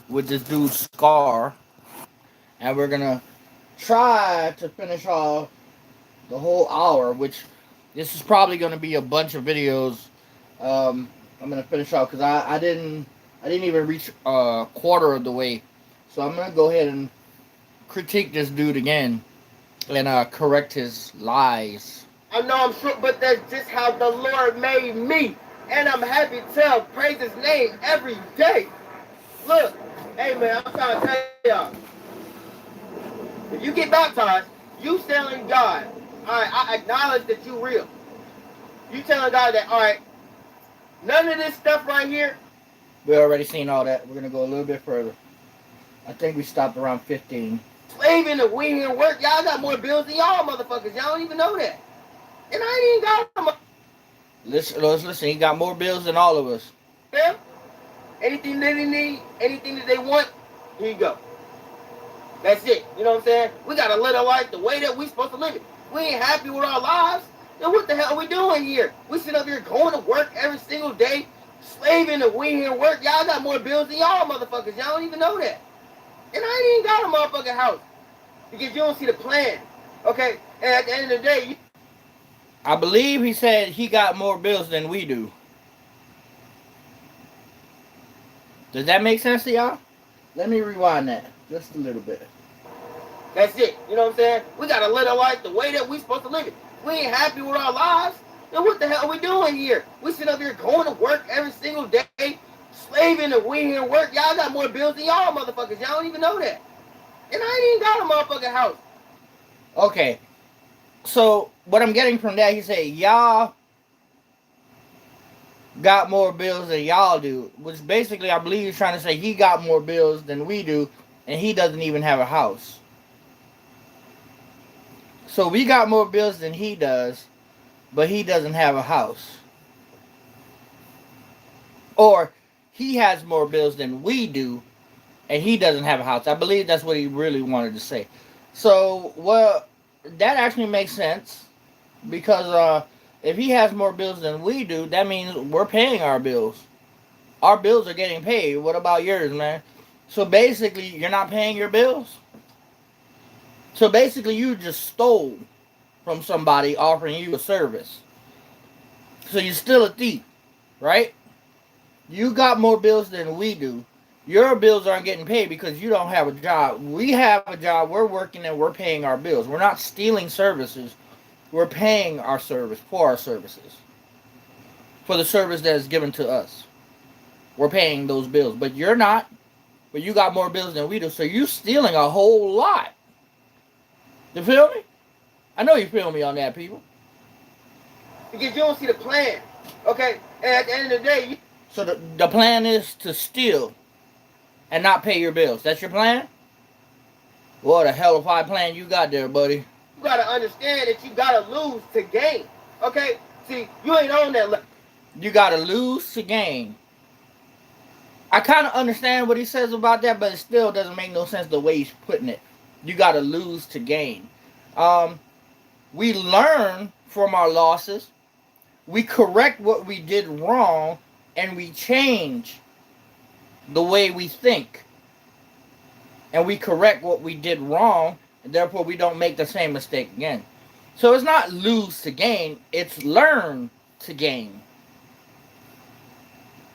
with this dude Scar, and we're gonna try to finish off the whole hour. Which this is probably gonna be a bunch of videos. I'm gonna finish off because I didn't even reach a quarter of the way, so I'm gonna go ahead and critique this dude again and correct his lies. I know I'm sure, but that's just how the Lord made me. And I'm happy to tell, praise his name every day. Look, hey man, I'm trying to tell y'all. If you get baptized, you telling God, alright, I acknowledge that you real. You telling God that, alright, none of this stuff right here. We already seen all that. We're gonna go a little bit further. I think we stopped around 15. Slaving and we and work, y'all got more bills than y'all motherfuckers. Y'all don't even know that. And I ain't even got them. Listen. He got more bills than all of us. Yeah? Anything that they need, anything that they want, here you go. That's it. You know what I'm saying? We gotta live our life the way that we supposed to live it. We ain't happy with our lives. Then what the hell are we doing here? We sit up here going to work every single day, slaving and we here work. Y'all got more bills than y'all motherfuckers. Y'all don't even know that. And I ain't even got a motherfucking house. Because you don't see the plan. Okay? And at the end of the day, I believe he said he got more bills than we do. Does that make sense to y'all? Let me rewind that just a little bit. that's it. You know what I'm saying? We gotta live our life the way that we supposed to live it. We ain't happy with our lives. Then what the hell are we doing here? We sit up here going to work every single day, slaving and we here work. Y'all got more bills than y'all motherfuckers. Y'all don't even know that. And I ain't even got a motherfucking house. Okay, so what I'm getting from that, he said y'all got more bills than y'all do, which basically I believe he's trying to say he got more bills than we do, and he doesn't even have a house. So we got more bills than he does, but he doesn't have a house. Or he has more bills than we do, and he doesn't have a house. I believe that's what he really wanted to say. So, well, that actually makes sense because if he has more bills than we do, that means we're paying our bills. Our bills are getting paid. What about yours, man? So basically, you're not paying your bills. So basically, you just stole from somebody offering you a service. So you're still a thief, right? You got more bills than we do. Your bills aren't getting paid because you don't have a job. We have a job. We're working and we're paying our bills. We're not stealing services. We're paying our service for our services. For the service that is given to us. We're paying those bills. But you're not. But you got more bills than we do. So you're stealing a whole lot. You feel me? I know you feel me on that, people. Because you don't see the plan. Okay? And at the end of the day, So the plan is to steal and not pay your bills. That's your plan? What a hellified plan you got there, buddy. you gotta understand that you gotta lose to gain. Okay? See, you ain't on that level. You gotta lose to gain. I kind of understand what he says about that, but it still doesn't make no sense the way he's putting it. You gotta lose to gain. Um, we learn from our losses. We correct what we did wrong, and we change the way we think. And we correct what we did wrong, and therefore we don't make the same mistake again. So it's not lose to gain, it's learn to gain.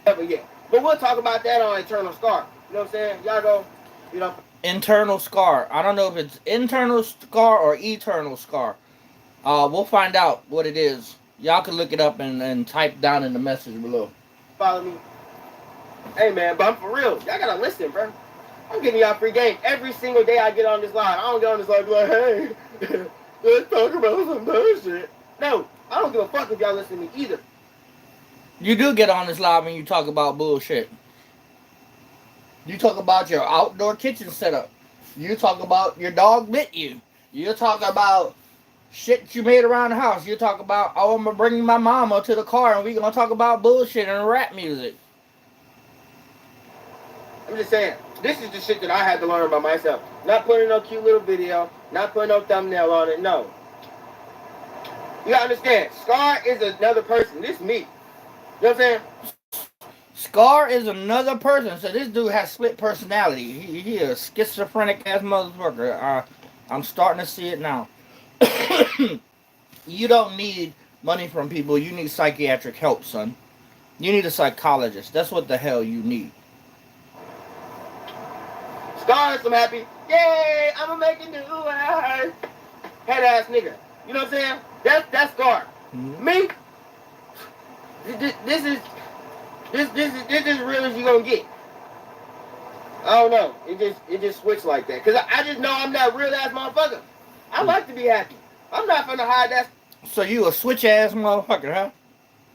Yet. But we'll talk about that on Eternal Scar. You know what I'm saying? Y'all go, you know. Internal scar. I don't know if it's internal scar or eternal scar. We'll find out what it is. Y'all can look it up and type down in the message below. Follow me. Hey man, but I'm for real. Y'all gotta listen, bro. I'm giving y'all free game every single day I get on this live. I don't get on this live like, hey, let's talk about some bullshit. No, I don't give a fuck if y'all listen to me either. You do get on this live and you talk about bullshit. You talk about your outdoor kitchen setup. You talk about your dog bit you. You talk about shit you made around the house. You talk about, oh, I'm gonna bring my mama to the car and we gonna talk about bullshit and rap music. I'm just saying, this is the shit that I had to learn by myself. Not putting no cute little video, not putting no thumbnail on it, no. You gotta understand, Scar is another person. This me. You know what I'm saying? Scar is another person. So this dude has split personality. He a schizophrenic ass motherfucker. I'm starting to see it now. You don't need money from people. You need psychiatric help, son. You need a psychologist. That's what the hell you need. Scars, I'm happy. Yay, I'm making new head ass nigga. You know what I'm saying? That's Scar. Mm-hmm. Me, this is real as you gonna get. I don't know. It just switched like that. Cause I just know I'm that real ass motherfucker. I like to be happy. I'm not finna hide that. So you a switch ass motherfucker, huh?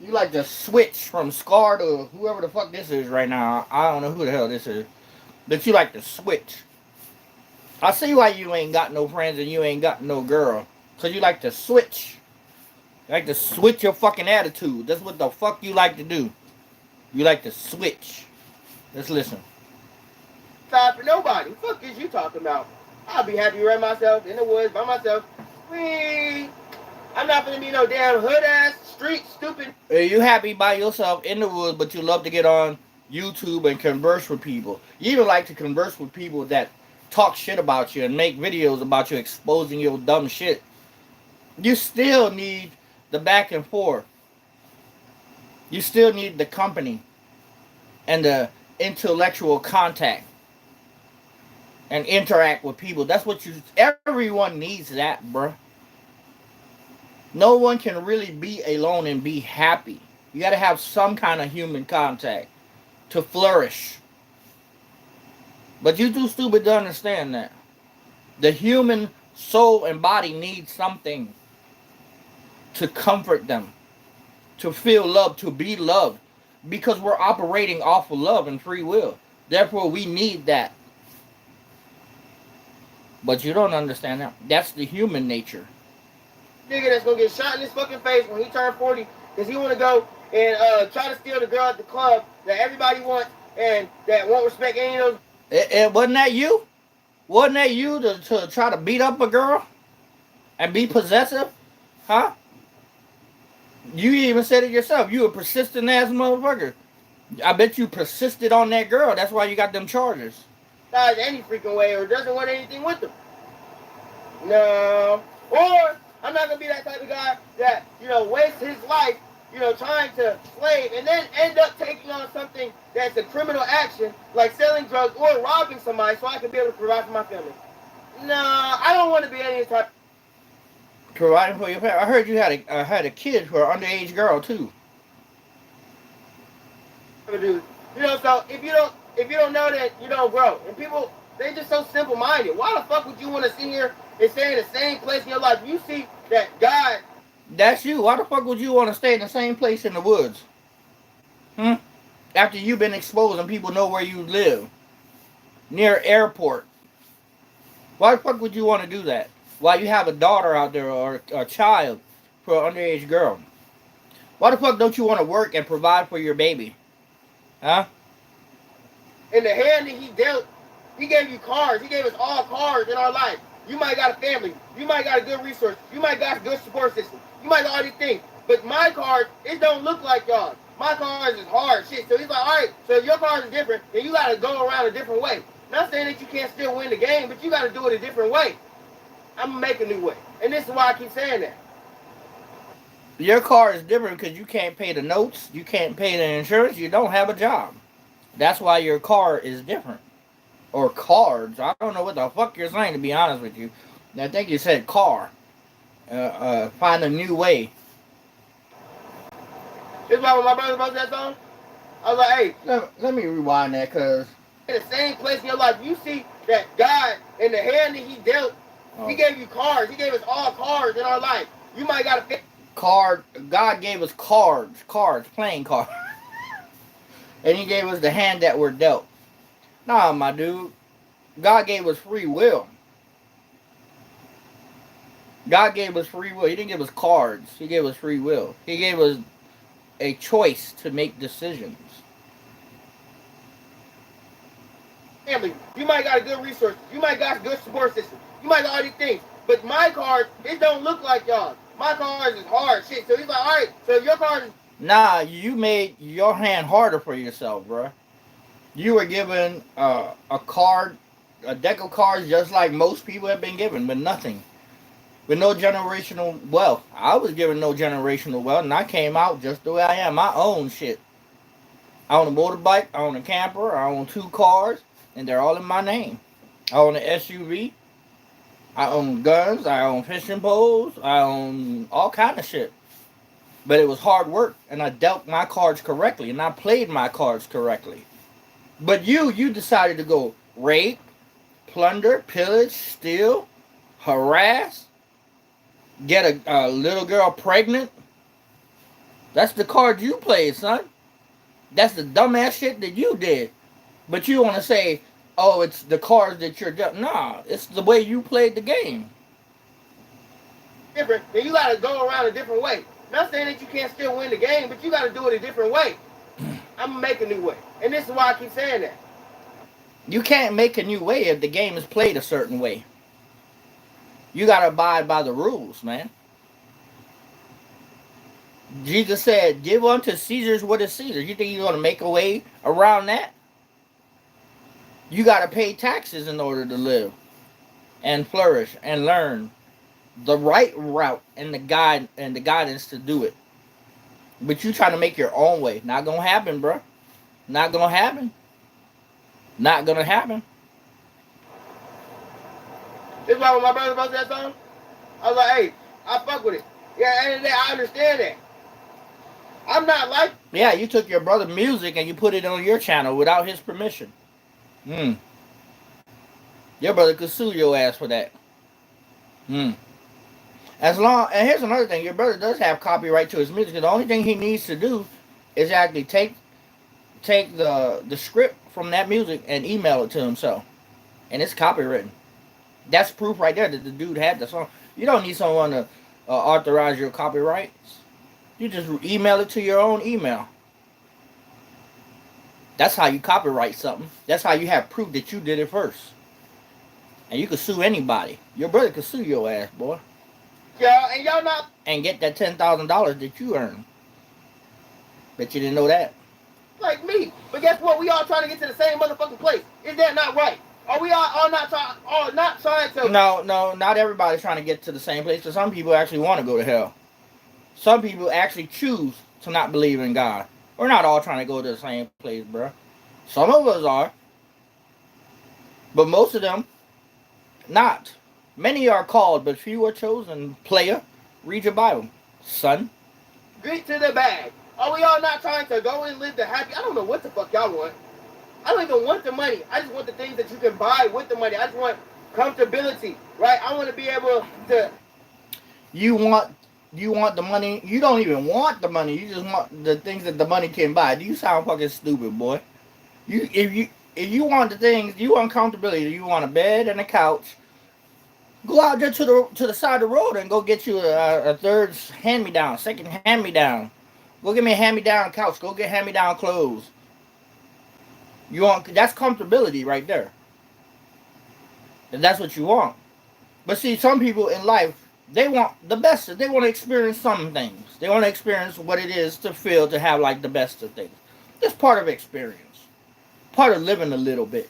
You like to switch from Scar to whoever the fuck this is right now. I don't know who the hell this is. But you like to switch. I see why you ain't got no friends and you ain't got no girl. Cause you like to switch. You like to switch your fucking attitude. That's what the fuck you like to do. You like to switch. Let's listen. Time for nobody. Fuck is you talking about? I'll be happy right myself in the woods by myself. Wee. I'm not gonna be no damn hood ass street stupid. You happy by yourself in the woods, but you love to get on YouTube and converse with people. You even like to converse with people that talk shit about you and make videos about you exposing your dumb shit. You still need the back and forth. You still need the company and the intellectual contact and interact with people. That's what everyone needs that, bruh. No one can really be alone and be happy. You gotta have some kind of human contact to flourish. But you too stupid to understand that. The human soul and body need something to comfort them, to feel love, to be loved, because we're operating off of love and free will. Therefore, we need that. But you don't understand that. That's the human nature. Nigga that's gonna get shot in his fucking face when he turned 40 because he wanna go and try to steal the girl at the club that everybody wants and that won't respect any of those. It wasn't that you? Wasn't that you to try to beat up a girl and be possessive? Huh? You even said it yourself. You a persistent ass motherfucker. I bet you persisted on that girl. That's why you got them charges. Guys any freaking way or doesn't want anything with them. No. Or I'm not gonna be that type of guy that, wastes his life, trying to slave and then end up taking on something that's a criminal action, like selling drugs or robbing somebody so I can be able to provide for my family. No, I don't want to be any type. Providing for your family. I heard you had a kid for an underage girl too. Dude, so if you don't know that, you don't grow. And people, they just so simple minded. Why the fuck would you want to sit here and stay in the same place in your life? You see that God. That's you. Why the fuck would you want to stay in the same place in the woods? After you've been exposed and people know where you live. Near airport. Why the fuck would you want to do that? Why you have a daughter out there or a child for an underage girl? Why the fuck don't you want to work and provide for your baby? Huh? In the hand that he dealt, he gave you cars. He gave us all cars in our life. You might got a family. You might got a good resource. You might got a good support system. You might got all these things. But my cars, it don't look like y'all. My cars is hard shit. So he's like, all right, so if your cars is different, then you got to go around a different way. Not saying that you can't still win the game, but you got to do it a different way. I'm going to make a new way. And this is why I keep saying that. Your car is different because you can't pay the notes. You can't pay the insurance. You don't have a job. That's why your car is different. Or cards. I don't know what the fuck you're saying, to be honest with you. I think you said car. Find a new way. This is why when my brother wrote that song, I was like, hey. Let me rewind that, because... In the same place in your life, you see that God, in the hand that he dealt, he gave you cars. He gave us all cars in our life. You might got to... God gave us cards, playing cards. And he gave us the hand that we're dealt. Nah, my dude. God gave us free will. God gave us free will. He didn't give us cards. He gave us free will. He gave us a choice to make decisions. Family. You might got a good resource. You might got a good support system. You might got all these things. But my cars, it don't look like y'all. My cars is hard shit. So he's like, all right, so if your cars is... Nah, you made your hand harder for yourself, bro. You were given a card, a deck of cards, just like most people have been given, but nothing. With no generational wealth. I was given no generational wealth, and I came out just the way I am. I own shit. I own a motorbike, I own a camper, I own 2 cars, and they're all in my name. I own an SUV, I own guns, I own fishing poles, I own all kind of shit. But it was hard work, and I dealt my cards correctly, and I played my cards correctly. But you decided to go rape, plunder, pillage, steal, harass, get a little girl pregnant. That's the card you played, son. That's the dumbass shit that you did. But you want to say, oh, it's the cards that you're dealt. Nah, it's the way you played the game. Different, then you got to go around a different way. Not saying that you can't still win the game, but you got to do it a different way. I'm going to make a new way. And this is why I keep saying that. You can't make a new way if the game is played a certain way. You got to abide by the rules, man. Jesus said, give unto Caesar's what is Caesar. You think you're going to make a way around that? You got to pay taxes in order to live and flourish and learn the right route and the guidance to do it. But you trying to make your own way. Not going to happen, bro. Not going to happen. Not going to happen. This is why when my brother posted that song, I was like, hey, I fuck with it. Yeah, and I understand that. I'm not like... Yeah, you took your brother's music and you put it on your channel without his permission. Your brother could sue your ass for that. As long, and here's another thing, your brother does have copyright to his music. The only thing he needs to do is actually take the script from that music and email it to himself, and it's copywritten. That's proof right there that the dude had the song. You don't need someone to authorize your copyrights. You just email it to your own email. That's how you copyright something. That's how you have proof that you did it first. And you could sue anybody. Your brother could sue your ass, boy. Y'all, and y'all not... And get that $10,000 that you earned. Bet you didn't know that. Like me. But guess what? We all trying to get to the same motherfucking place. Is that not right? Are we all not trying to... No, not everybody's trying to get to the same place. Because some people actually want to go to hell. Some people actually choose to not believe in God. We're not all trying to go to the same place, bro. Some of us are. But most of them, not. Many are called, but few are chosen. Player, read your Bible, son. Get to the bag. Are we all not trying to go and live the happy... I don't know what the fuck y'all want. I don't even want the money. I just want the things that you can buy with the money. I just want comfortability, right? I want to be able to... You want the money. You don't even want the money. You just want the things that the money can buy. You sound fucking stupid, boy. If you want the things, you want comfortability. You want a bed and a couch. Go out there to the side of the road and go get you a third hand-me-down, second hand-me-down. Go get me a hand-me-down couch. Go get hand-me-down clothes. That's comfortability right there. And that's what you want. But see, some people in life, they want the best. They want to experience some things. They want to experience what it is to feel to have like the best of things. It's part of experience. Part of living a little bit.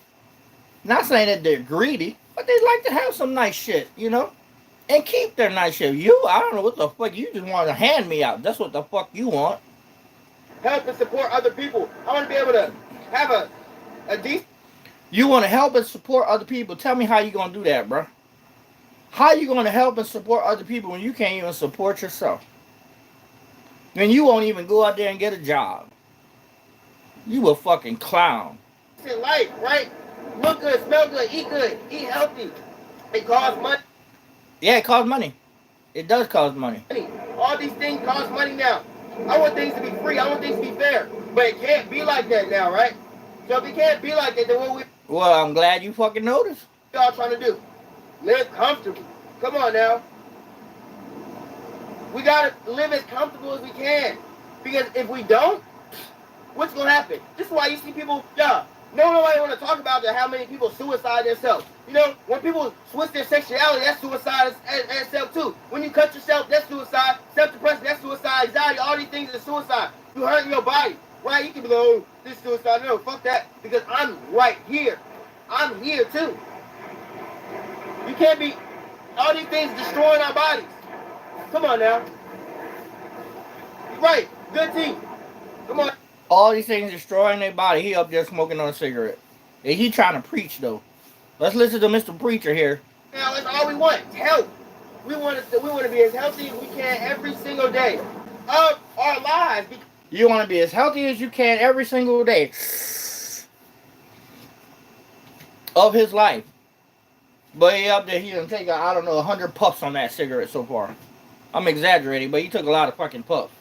Not saying that they're greedy, but they like to have some nice shit, you know? And keep their nice shit. I don't know what the fuck. You just want to hand me out. That's what the fuck you want. Help and support other people. I want to be able to have a decent... You want to help and support other people. Tell me how you going to do that, bro. How you going to help and support other people when you can't even support yourself? When you won't even go out there and get a job. You a fucking clown. In life, right? Look good, smell good, eat healthy. It costs money. Yeah, it costs money. It does cost money. All these things cost money now. I want things to be free. I want things to be fair. But it can't be like that now, right? So if it can't be like that, then what we... Well, I'm glad you fucking noticed. What y'all trying to do? Live comfortable. Come on now. We gotta live as comfortable as we can. Because if we don't, what's gonna happen? This is why you see people, Nobody want to talk about how many people suicide themselves. You know, when people switch their sexuality, that's suicide as itself too. When you cut yourself, that's suicide. Self-depression, that's suicide. Anxiety, all these things are suicide. You hurting your body, right? You can be like, oh, this is suicide. No, fuck that, because I'm right here. I'm here too. You can't be, all these things destroying our bodies. Come on now. You're right, good team. Come on. All these things destroying their body. He up there smoking on a cigarette. And he trying to preach though. Let's listen to Mr. Preacher here. Now that's all we want. Health. We want to be as healthy as we can every single day of our lives. You want to be as healthy as you can every single day of his life. But he up there, he done take, I don't know, 100 puffs on that cigarette so far. I'm exaggerating, but he took a lot of fucking puffs.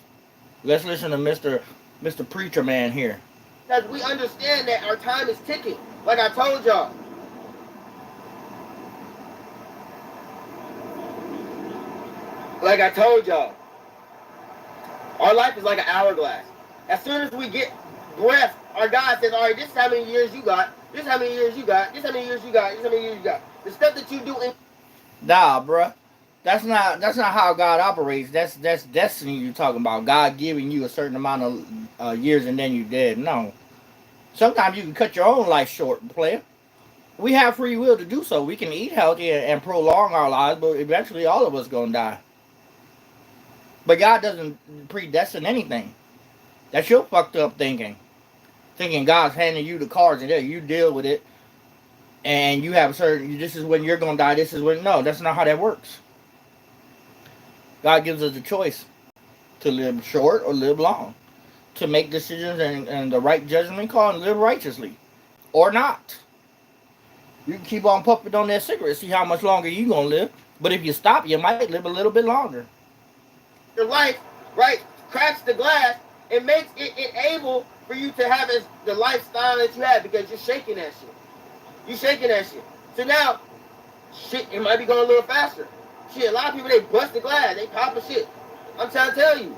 Let's listen to Mr. Preacher Man here. Because we understand that our time is ticking. Like I told y'all. Like I told y'all. Our life is like an hourglass. As soon as we get breath, our God says, all right, this is how many years you got. This is how many years you got. This is how many years you got. This is how many years you got. The stuff that you do in... Nah, bruh. That's not how God operates. That's destiny you're talking about. God giving you a certain amount of years and then you dead. No. Sometimes you can cut your own life short, player. We have free will to do so. We can eat healthy and prolong our lives, but eventually all of us gonna die. But God doesn't predestine anything. That's your fucked up thinking. Thinking God's handing you the cards and there you deal with it. And you have a certain, this is when you're gonna die, this is when, no, that's not how that works. God gives us the choice to live short or live long, to make decisions and the right judgment call and live righteously, or not. You can keep on puffing on that cigarette, see how much longer you gonna live. But if you stop, you might live a little bit longer. Your life, right, cracks the glass and makes it able for you to have the lifestyle that you have because you're shaking that shit. You shaking that shit. So now, shit, it might be going a little faster. Shit, a lot of people, they bust the glass. They pop a shit. I'm trying to tell you.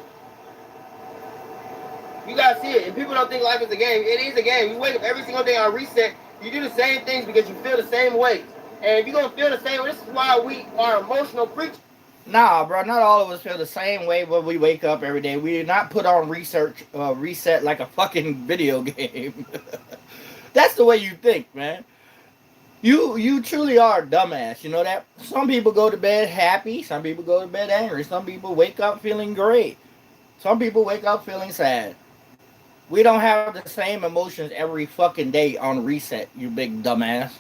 You gotta see it. And people don't think life is a game. It is a game. You wake up every single day on reset. You do the same things because you feel the same way. And if you're going to feel the same way, this is why we are emotional creatures. Nah, bro, not all of us feel the same way when we wake up every day. We do not put on reset like a fucking video game. That's the way you think, man. You truly are a dumbass, you know that? Some people go to bed happy, some people go to bed angry, some people wake up feeling great. Some people wake up feeling sad. We don't have the same emotions every fucking day on reset, you big dumbass.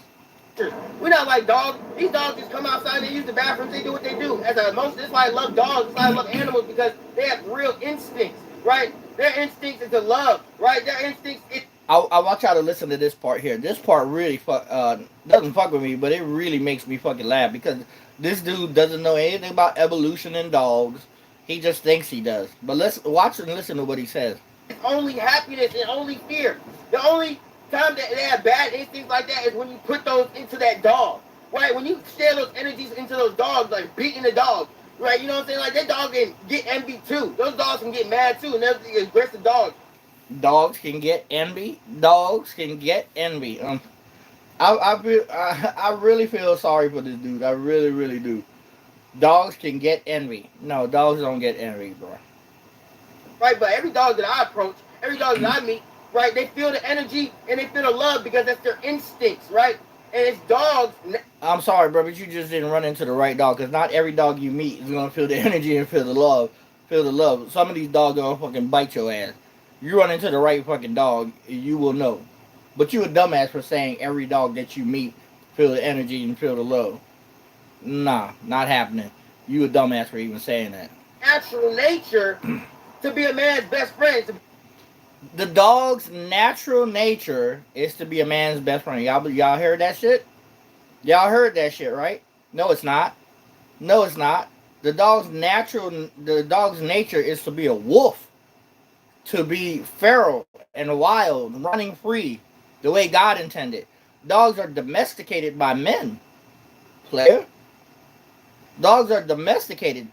We're not like dogs. These dogs just come outside, they use the bathrooms, they do what they do. As an emotion, that's why I love dogs, that's why I love animals, because they have real instincts, right? Their instincts is to love, right? Their instincts is... I want y'all to listen to this part here. This part really doesn't fuck with me, but it really makes me fucking laugh because this dude doesn't know anything about evolution and dogs. He just thinks he does. But let's watch and listen to what he says. It's only happiness and only fear. The only time that they have bad instincts like that is when you put those into that dog, right? When you share those energies into those dogs, like beating the dog, right? You know what I'm saying? Like that dog can get envy too. Those dogs can get mad too, and they're the aggressive dogs. Dogs can get envy. Dogs can get envy. I really feel sorry for this dude. I really, really do. Dogs can get envy. No, dogs don't get envy, bro. Right, but every dog that I approach, every dog that I meet, right, they feel the energy and they feel the love because that's their instincts, right? And it's dogs. I'm sorry, bro, but you just didn't run into the right dog because not every dog you meet is gonna feel the energy and feel the love. Feel the love. Some of these dogs gonna fucking bite your ass. You run into the right fucking dog, you will know. But you a dumbass for saying every dog that you meet feel the energy and feel the love. Nah, not happening. You a dumbass for even saying that. Natural nature to be a man's best friend. The dog's natural nature is to be a man's best friend. Y'all heard that shit? Y'all heard that shit, right? No, it's not. No, it's not. The dog's nature is to be a wolf. To be feral and wild, running free, the way God intended. Dogs are domesticated by men, player. Dogs are domesticated.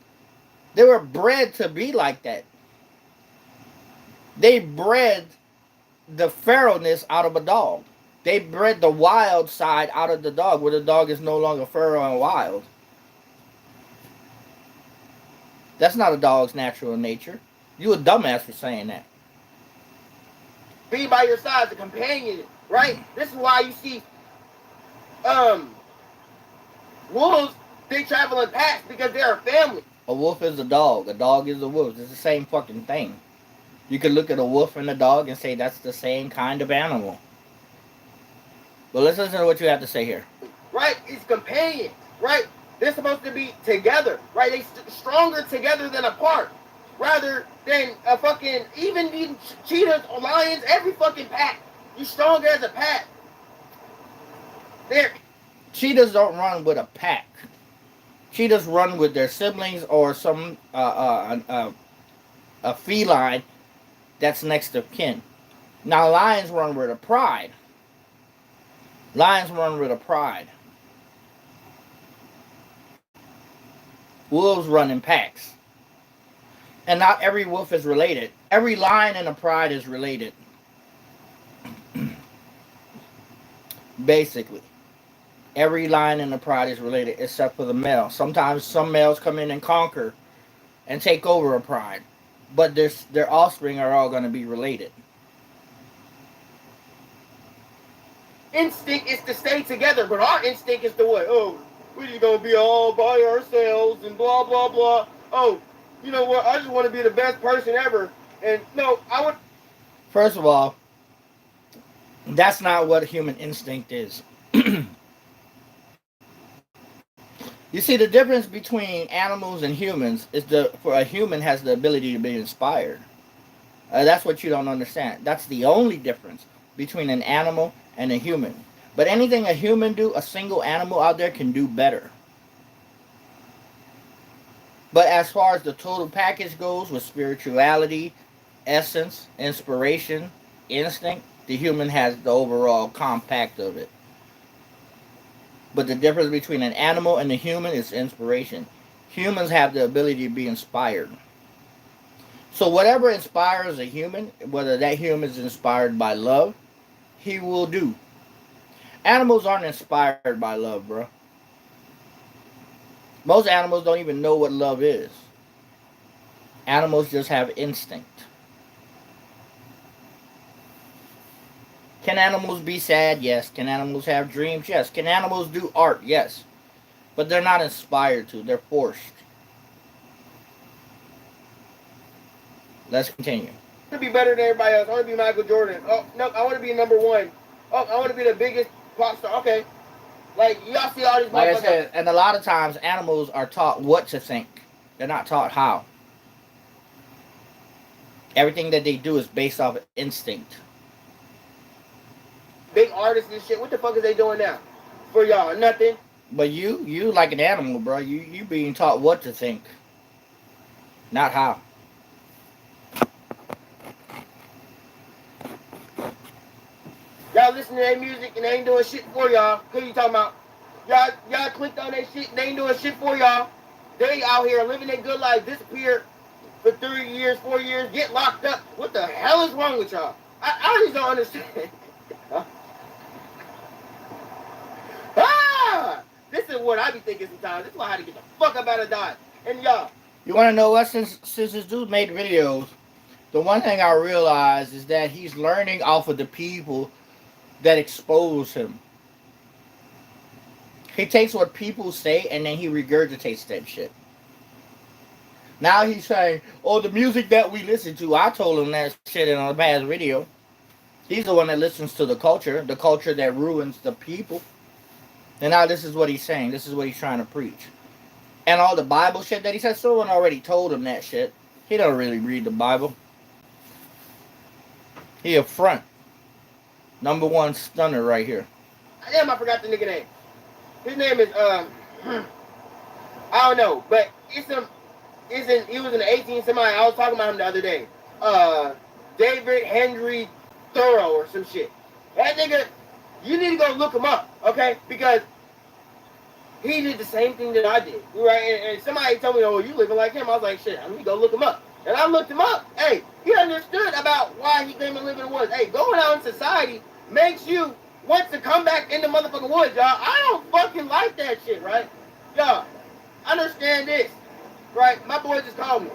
They were bred to be like that. They bred the feralness out of a dog. They bred the wild side out of the dog, where the dog is no longer feral and wild. That's not a dog's natural nature. You a dumbass for saying that. Be by your side, the companion, right? This is why you see wolves, they travel in packs because they're a family. A wolf is a dog. A dog is a wolf. It's the same fucking thing. You could look at a wolf and a dog and say that's the same kind of animal. But let's listen to what you have to say here. Right? It's companions, right? They're supposed to be together, right? They stronger together than apart. Rather than a fucking, even cheetahs or lions, every fucking pack. You stronger as a pack. There. Cheetahs don't run with a pack. Cheetahs run with their siblings or some a feline that's next of kin. Now lions run with a pride. Lions run with a pride. Wolves run in packs. And not every wolf is related. Every lion and a pride is related. Basically. Every lion and a pride is related except for the male. Sometimes some males come in and conquer and take over a pride. But their offspring are all going to be related. Instinct is to stay together, but our instinct is to what? Oh, we're just going to be all by ourselves and blah, blah, blah. Oh, you know what? I just want to be the best person ever. And no, I would... First of all, that's not what human instinct is. You see, the difference between animals and humans is for a human has the ability to be inspired. That's what you don't understand. That's the only difference between an animal and a human. But anything a human do, a single animal out there can do better. But as far as the total package goes with spirituality, essence, inspiration, instinct, the human has the overall compact of it. But the difference between an animal and a human is inspiration. Humans have the ability to be inspired. So whatever inspires a human, whether that human is inspired by love, he will do. Animals aren't inspired by love, bro. Most animals don't even know what love is. Animals just have instinct. Can animals be sad? Yes. Can animals have dreams? Yes. Can animals do art? Yes. But they're not inspired to. They're forced. Let's continue. I want to be better than everybody else. I want to be Michael Jordan. Oh, no, I want to be number one. Oh, I want to be the biggest pop star. Okay. Like, y'all see all these... Like I said, and a lot of times animals are taught what to think. They're not taught how. Everything that they do is based off of instinct. Big artists and shit. What the fuck is they doing now? For y'all, nothing. But you like an animal, bro. You being taught what to think, not how. Y'all listen to their music and they ain't doing shit for y'all. Who you talking about? Y'all clicked on that shit and they ain't doing shit for y'all. They out here living their good life, disappear for 3 years, 4 years, get locked up. What the hell is wrong with y'all? I just don't understand. This is what I be thinking sometimes. This is why I had to get the fuck up out of Dodge. And y'all. You want to know what? Since this dude made videos, the one thing I realized is that he's learning off of the people that expose him. He takes what people say and then he regurgitates that shit. Now he's saying, oh, the music that we listen to, I told him that shit in a past video. He's the one that listens to the culture that ruins the people. And now this is what he's saying. This is what he's trying to preach. And all the Bible shit that he said, someone already told him that shit. He don't really read the Bible. He a front. Number one stunner right here. Damn, I forgot the nigga name. His name is, I don't know, but he was in the 18 somebody. I was talking about him the other day. David Henry Thoreau or some shit. That nigga, you need to go look him up, okay? Because he did the same thing that I did, right? And somebody told me, oh, you living like him. I was like, shit, I need to go look him up. And I looked him up. Hey, he understood about why he came and lived in the woods. Hey, going out in society makes you wants to come back in the motherfucking woods, y'all. I don't fucking like that shit, right? Y'all, understand this, right? My boy just called me.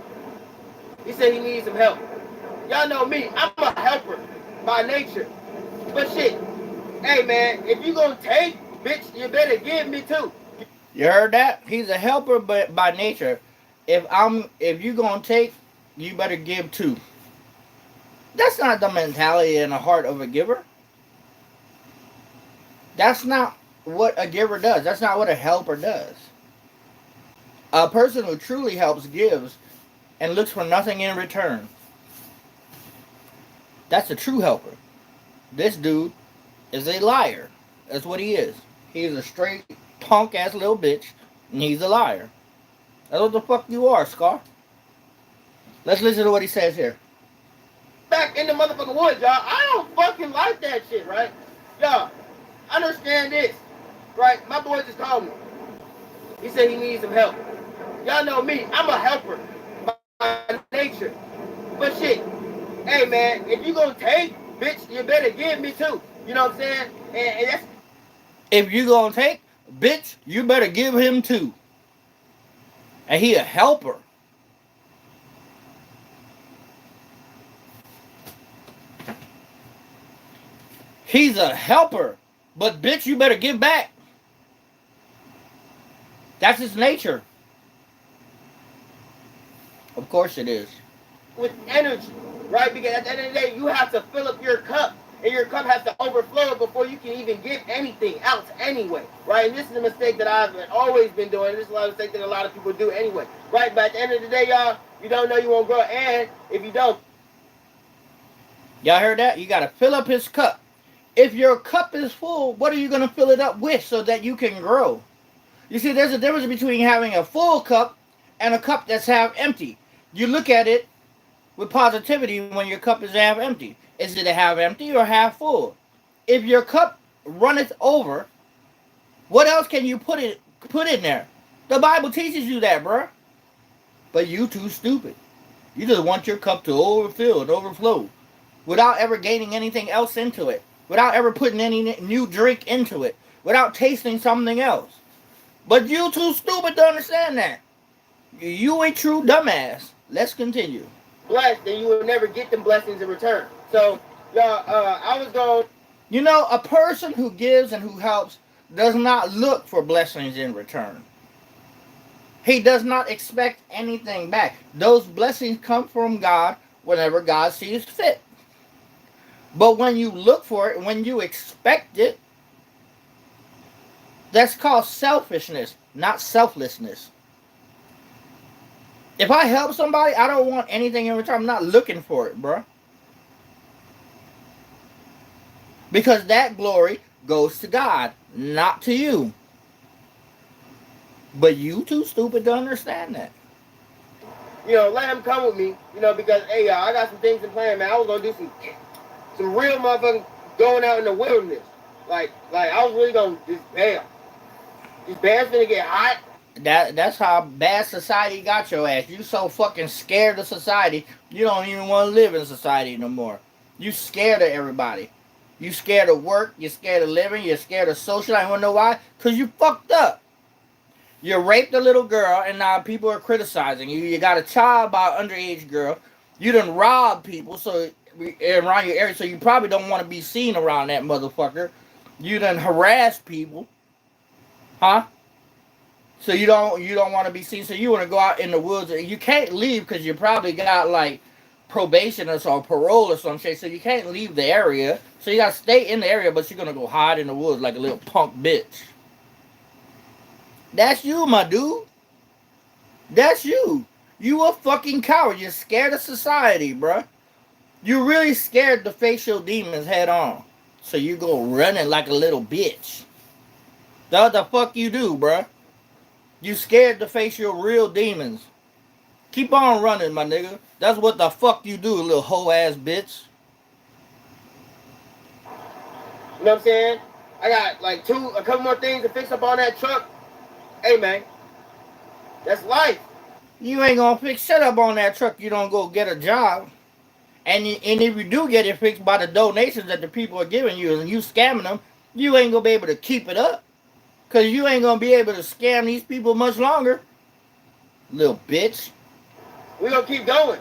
He said he needs some help. Y'all know me. I'm a helper by nature. But shit, hey man, if you gonna take, bitch, you better give me too. You heard that? He's a helper, but by nature. If you gonna take, you better give too. That's not the mentality and the heart of a giver. That's not what a giver does. That's not what a helper does. A person who truly helps gives and looks for nothing in return. That's a true helper. This dude is a liar. That's what he is. He's a straight punk ass little bitch, and he's a liar. That's what the fuck you are, Scar. Let's listen to what he says here. Back in the motherfucking woods, y'all. I don't fucking like that shit, right? Y'all, understand this, right? My boy just called me. He said he needs some help. Y'all know me. I'm a helper by nature. But shit, hey man, if you gonna take, bitch, you better give me too. You know what I'm saying? And that's... If you gonna take, bitch, you better give him too. And he a helper. He's a helper. But bitch, you better give back. That's his nature. Of course it is. With energy, right? Because at the end of the day, you have to fill up your cup. And your cup has to overflow before you can even give anything else anyway, right? And this is a mistake that I've always been doing. This is a mistake that a lot of people do anyway, right? But at the end of the day, y'all, you don't know you won't grow. And if you don't... Y'all heard that? You got to fill up his cup. If your cup is full, what are you going to fill it up with so that you can grow? You see, there's a difference between having a full cup and a cup that's half empty. You look at it with positivity when your cup is half empty. Is it a half empty or half full? If your cup runneth over, what else can you put in there? The Bible teaches you that, bruh. But you too stupid. You just want your cup to overfill and overflow without ever gaining anything else into it, without ever putting any new drink into it, without tasting something else. But you too stupid to understand that. You a true dumbass. Let's continue. Blessed, then you will never get them blessings in return. So, y'all, I was going... You know, a person who gives and who helps does not look for blessings in return. He does not expect anything back. Those blessings come from God whenever God sees fit. But when you look for it, when you expect it, that's called selfishness, not selflessness. If I help somebody, I don't want anything in return. I'm not looking for it, bro. Because that glory goes to God, not to you. But you too stupid to understand that. You know, let him come with me, you know, because, hey, y'all, I got some things in plan, man. I was going to do some real motherfucking going out in the wilderness. Like I was really going to just bail. These bears gonna get hot. That's how bad society got your ass. You so fucking scared of society, you don't even want to live in society no more. You scared of everybody. You scared of work. You're scared of living. You're scared of social. I want to know why? Because you fucked up. You raped a little girl, and now people are criticizing you. You got a child by an underage girl. You done robbed people around your area, so you probably don't want to be seen around that motherfucker. You done harassed people. Huh? So you don't want to be seen. So you want to go out in the woods. You can't leave because you probably got like probation or some parole or some shit. So you can't leave the area. So you got to stay in the area, but you're going to go hide in the woods like a little punk bitch. That's you, my dude. That's you. You a fucking coward. You're scared of society, bruh. You really scared to face your demons head on. So you go running like a little bitch. That's what the fuck you do, bruh. You scared to face your real demons. Keep on running, my nigga. That's what the fuck you do, little hoe ass bitch. You know what I'm saying? I got like a couple more things to fix up on that truck. Hey, man. That's life. You ain't gonna fix shit up on that truck. You don't go get a job. And if you do get it fixed by the donations that the people are giving you and you scamming them, you ain't gonna be able to keep it up. Cause you ain't gonna be able to scam these people much longer. Little bitch. We gonna keep going.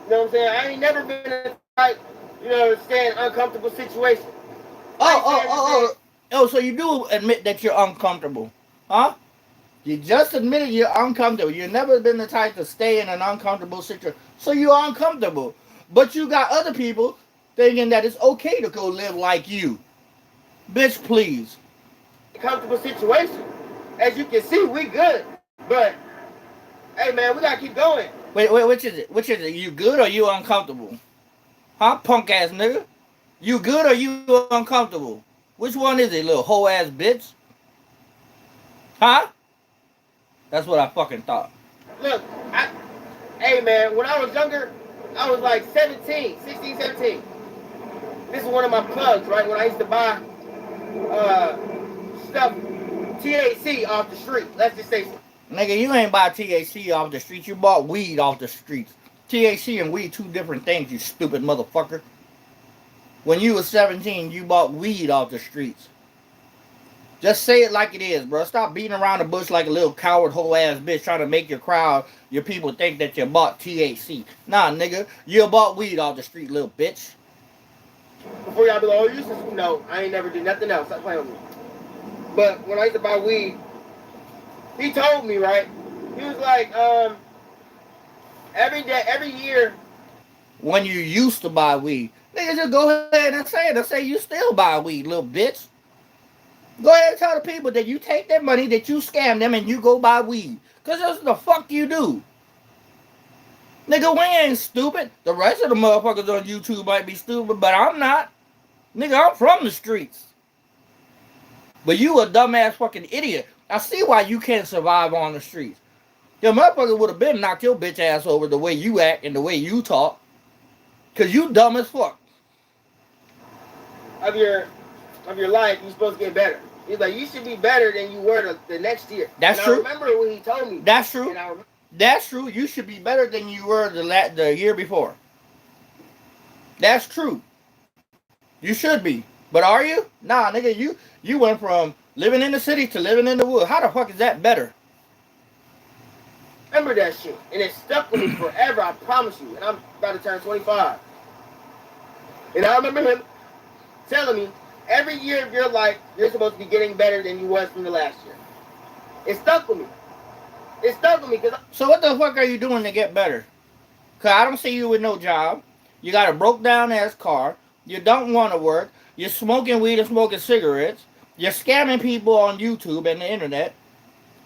You know what I'm saying? I ain't never been a type, stay in uncomfortable situation. Oh, so you do admit that you're uncomfortable. Huh? You just admitted you're uncomfortable. You've never been the type to stay in an uncomfortable situation. So you're uncomfortable. But you got other people thinking that it's okay to go live like you. Bitch, please. Comfortable situation. As you can see, we good. But hey man, we gotta keep going. Wait, which is it? Which is it? You good or you uncomfortable? Huh, punk ass nigga? You good or you uncomfortable? Which one is it, little hoe ass bitch? Huh? That's what I fucking thought. Look, hey man, when I was younger, I was like 17, 16, 17. This is one of my plugs, right? When I used to buy stuff, THC off the street. Let's just say. Nigga, you ain't buy THC off the streets. You bought weed off the streets. THC and weed, two different things, you stupid motherfucker. When you was 17, you bought weed off the streets. Just say it like it is, bro. Stop beating around the bush like a little coward hoe ass bitch trying to make your crowd, your people think that you bought THC. Nah, nigga, you bought weed off the street, little bitch. Before y'all be like, oh, you just, no, I ain't never did nothing else. Stop playing with me. But when I used to buy weed, he told me, right? He was like, every year. When you used to buy weed, nigga, just go ahead and say it. And say you still buy weed, little bitch. Go ahead and tell the people that you take their money, that you scam them, and you go buy weed. Because that's what the fuck you do. Nigga, we ain't stupid. The rest of the motherfuckers on YouTube might be stupid, but I'm not. Nigga, I'm from the streets. But you a dumbass fucking idiot. I see why you can't survive on the streets. Your motherfucker would have been knocked your bitch ass over the way you act and the way you talk. Because you dumb as fuck. Of your life, you're supposed to get better. He's like, you should be better than you were the next year. That's true. I remember when he told me. That's true. That's true. You should be better than you were the year before. That's true. You should be. But are you? Nah, nigga, you went from living in the city to living in the woods. How the fuck is that better? Remember that shit. And it stuck with me forever, I promise you. And I'm about to turn 25. And I remember him telling me, every year of your life, you're supposed to be getting better than you was from the last year. It stuck with me. It stuck with me. So what the fuck are you doing to get better? Because I don't see you with no job. You got a broke down ass car. You don't want to work. You're smoking weed and smoking cigarettes. You're scamming people on YouTube and the internet.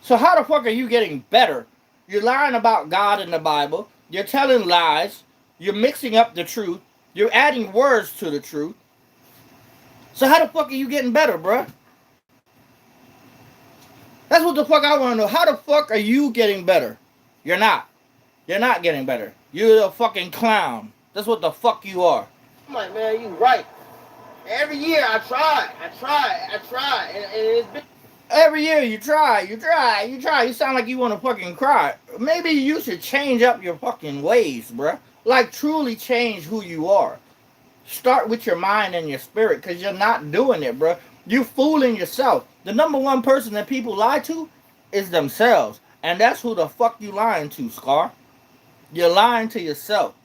So how the fuck are you getting better? You're lying about God and the Bible. You're telling lies. You're mixing up the truth. You're adding words to the truth. So how the fuck are you getting better, bruh? That's what the fuck I want to know. How the fuck are you getting better? You're not. You're not getting better. You're a fucking clown. That's what the fuck you are. I'm like, man, you right. Every year I try. And it's been... Every year you try. You sound like you want to fucking cry. Maybe you should change up your fucking ways, bruh. Like, truly change who you are. Start with your mind and your spirit, because you're not doing it, bruh. You fooling yourself. The number one person that people lie to is themselves. And that's who the fuck you lying to, Scar. You're lying to yourself.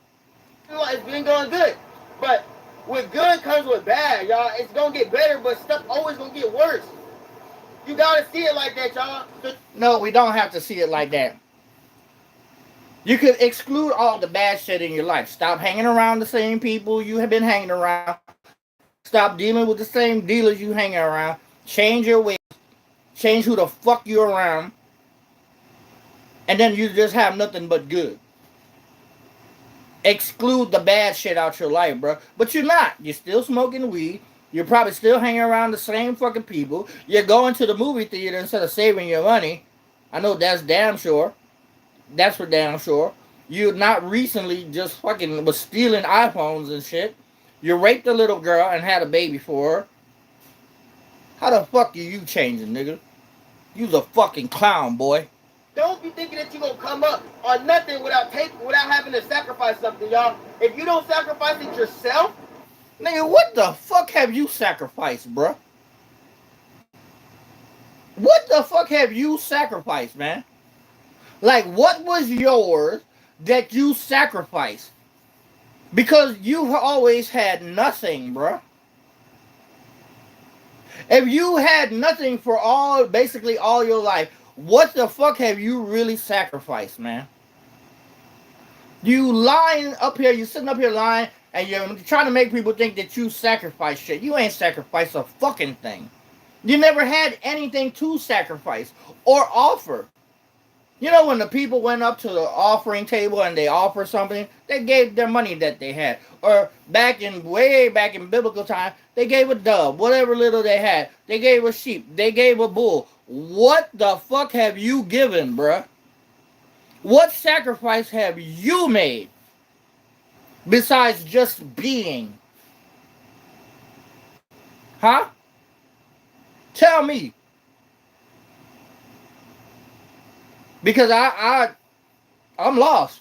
It's been going good. But with good comes with bad, y'all. It's going to get better, but stuff always going to get worse. You got to see it like that, y'all. No, we don't have to see it like that. You could exclude all the bad shit in your life. Stop hanging around the same people you have been hanging around. Stop dealing with the same dealers you hanging around. Change your ways. Change who the fuck you're around. And then you just have nothing but good. Exclude the bad shit out your life, bro. But you're not. You're still smoking weed. You're probably still hanging around the same fucking people. You're going to the movie theater instead of saving your money. I know that's damn sure. That's for damn sure. You not recently just fucking was stealing iPhones and shit. You raped a little girl and had a baby for her. How the fuck are you changing, nigga? You's a fucking clown, boy. Don't be thinking that you're going to come up on nothing without having to sacrifice something, y'all. If you don't sacrifice it yourself... Nigga, what the fuck have you sacrificed, bruh? What the fuck have you sacrificed, man? Like, what was yours that you sacrificed? Because you've always had nothing, bruh. If you had nothing for basically all your life, what the fuck have you really sacrificed, man? You lying up here, you sitting up here lying, and you're trying to make people think that you sacrificed shit. You ain't sacrificed a fucking thing. You never had anything to sacrifice or offer. You know, when the people went up to the offering table and they offered something, they gave their money that they had. Or way back in biblical time, they gave a dove, whatever little they had. They gave a sheep. They gave a bull. What the fuck have you given, bruh? What sacrifice have you made besides just being? Huh? Tell me. Because I'm lost.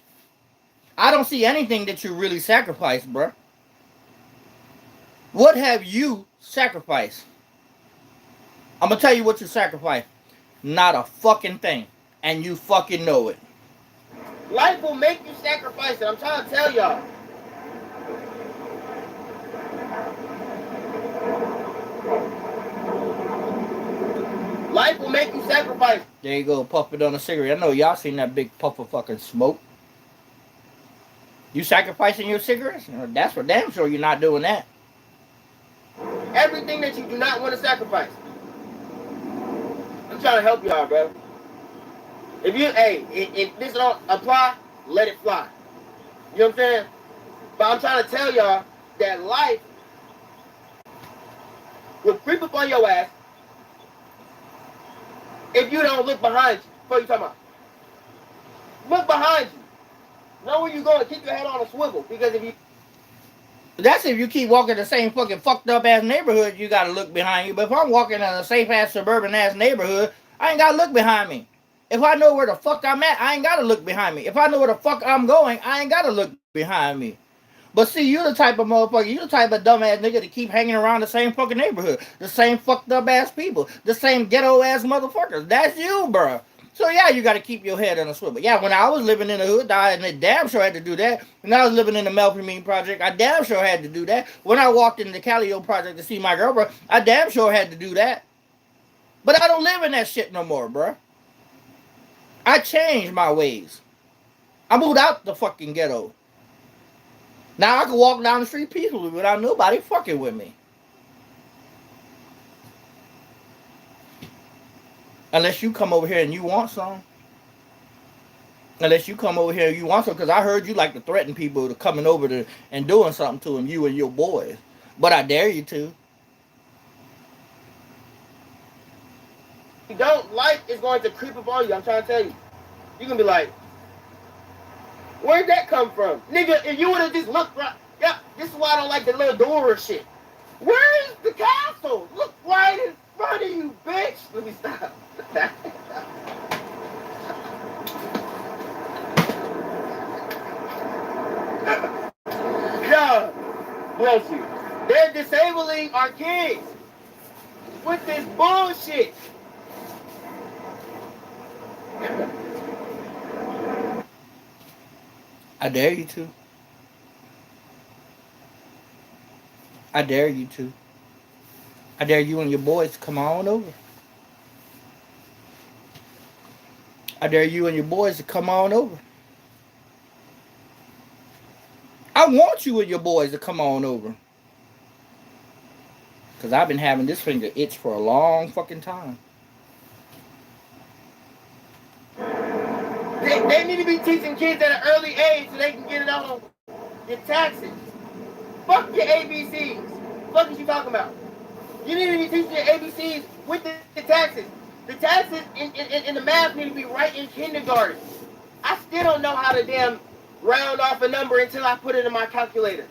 I don't see anything that you really sacrificed, bruh. What have you sacrificed? I'm gonna tell you what you sacrificed. Not a fucking thing. And you fucking know it. Life will make you sacrifice it. I'm trying to tell y'all. Life will make you sacrifice. There you go, puff it on a cigarette. I know y'all seen that big puff of fucking smoke. You sacrificing your cigarettes? That's for damn sure you're not doing that. Everything that you do not want to sacrifice. I'm trying to help y'all, bro. If this don't apply, let it fly. You know what I'm saying? But I'm trying to tell y'all that life will creep up on your ass if you don't look behind you. What are you talking about? Look behind you. Know where you're going. Keep your head on a swivel. Because if you... That's if you keep walking the same fucking fucked up ass neighborhood, you gotta look behind you. But if I'm walking in a safe ass suburban ass neighborhood, I ain't gotta look behind me. If I know where the fuck I'm at, I ain't gotta look behind me. If I know where the fuck I'm going, I ain't gotta look behind me. But see, you the type of motherfucker, you the type of dumbass nigga to keep hanging around the same fucking neighborhood. The same fucked up ass people. The same ghetto ass motherfuckers. That's you, bruh. So yeah, you gotta keep your head on a swivel. Yeah, when I was living in the hood, I damn sure had to do that. When I was living in the Melpomene Project, I damn sure had to do that. When I walked in the Calio Project to see my girlfriend, I damn sure had to do that. But I don't live in that shit no more, bruh. I changed my ways. I moved out the fucking ghetto. Now I can walk down the street peacefully without nobody fucking with me. Unless you come over here and you want some. Unless you come over here and you want some, because I heard you like to threaten people to coming over to and doing something to them, you and your boys. But I dare you to. You don't like is going to creep up on you. I'm trying to tell you. You're going to be like, where'd that come from? Nigga, if you would have just looked right. Yeah, this is why I don't like the little door shit. Where is the castle? Look right in front of you, bitch. Let me stop. God bless you. They're disabling our kids with this bullshit. I dare you to. I dare you to. I dare you and your boys to come on over. I dare you and your boys to come on over. I want you and your boys to come on over. Because I've been having this finger itch for a long fucking time. They need to be teaching kids at an early age so they can get it on your taxes. Fuck your ABCs. What is you talking about? You need to be teaching your ABCs with the taxes. The taxes in the math need to be right in kindergarten. I still don't know how to damn round off a number until I put it in my calculator.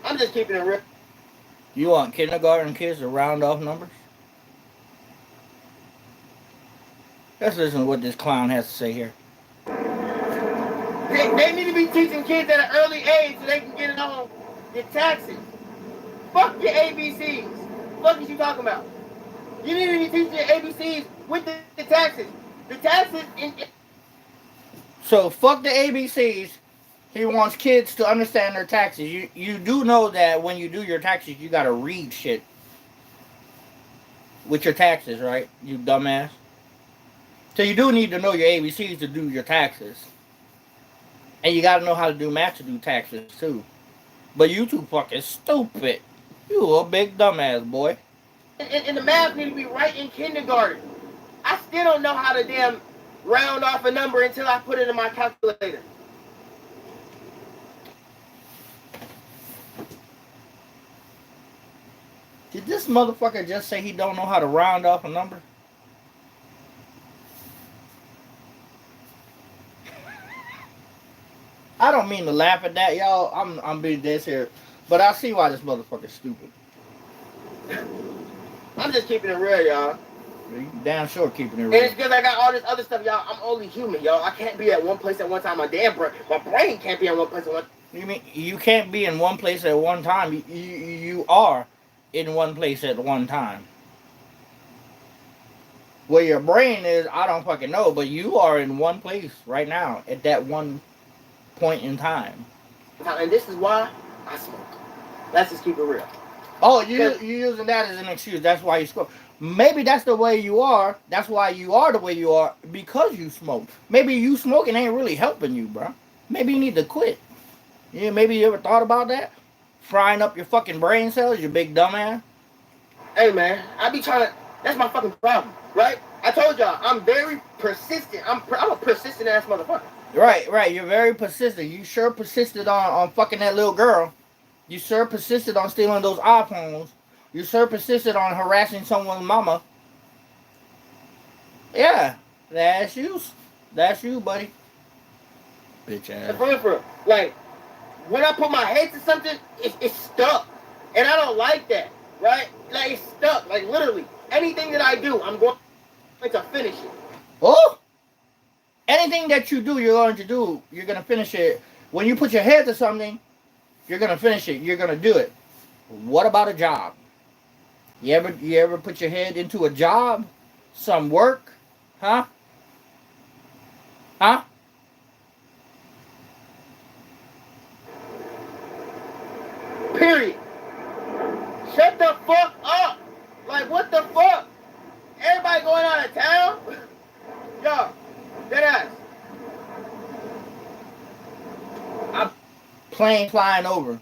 I'm just keeping it real. You want kindergarten kids to round off numbers? Let's listen to what this clown has to say here. They need to be teaching kids at an early age so they can get it on your taxes. Fuck your ABCs. fuck is you talking about? You need to be teaching your ABCs with the taxes. The taxes in So fuck the ABCs. He wants kids to understand their taxes. You do know that when you do your taxes, you gotta read shit with your taxes, right? You dumbass. So you do need to know your ABCs to do your taxes. And you gotta know how to do math to do taxes too. But you too fucking stupid. You a big dumbass, boy. and the math need to be right in kindergarten. I still don't know how to damn round off a number until I put it in my calculator. Did this motherfucker just say he don't know how to round off a number? I don't mean to laugh at that, y'all. I'm being dead serious. But I see why this motherfucker's stupid. I'm just keeping it real, y'all. You damn sure keeping it And real. it's because I got all this other stuff, y'all. I'm only human, y'all. I can't be at one place at one time. My brain can't be at one place at one time. You mean you can't be in one place at one time? You are in one place at one time. Where your brain is, I don't fucking know, but you are in one place right now at that one point in time. And this is why I smoke. Let's just keep it real. Oh, you using that as an excuse. That's why you smoke. Maybe that's the way you are. That's why you are the way you are, because you smoke. Maybe you smoking ain't really helping you, bro. Maybe you need to quit. Yeah, maybe you ever thought about that? Frying up your fucking brain cells, you big dumbass. Hey, man, I be trying to... That's my fucking problem, right? I told y'all, I'm very persistent. I'm a persistent ass motherfucker. Right. You're very persistent. You sure persisted on fucking that little girl. You sure persisted on stealing those iPhones. You sure persisted on harassing someone's mama. Yeah, that's you. That's you, buddy. Bitch ass. For real. Like, when I put my head to something, it's stuck. And I don't like that, right? Like, it's stuck. Like, literally. Anything that I do, I'm going to finish it. Oh! Anything that you do, you're going to do. You're going to finish it. When you put your head to something, you're going to finish it. You're going to do it. What about a job? You ever put your head into a job? Some work? Huh? Huh? Period. Shut the fuck up. Like, what the fuck? Everybody going out of town? Yo, dead ass. Plane flying over.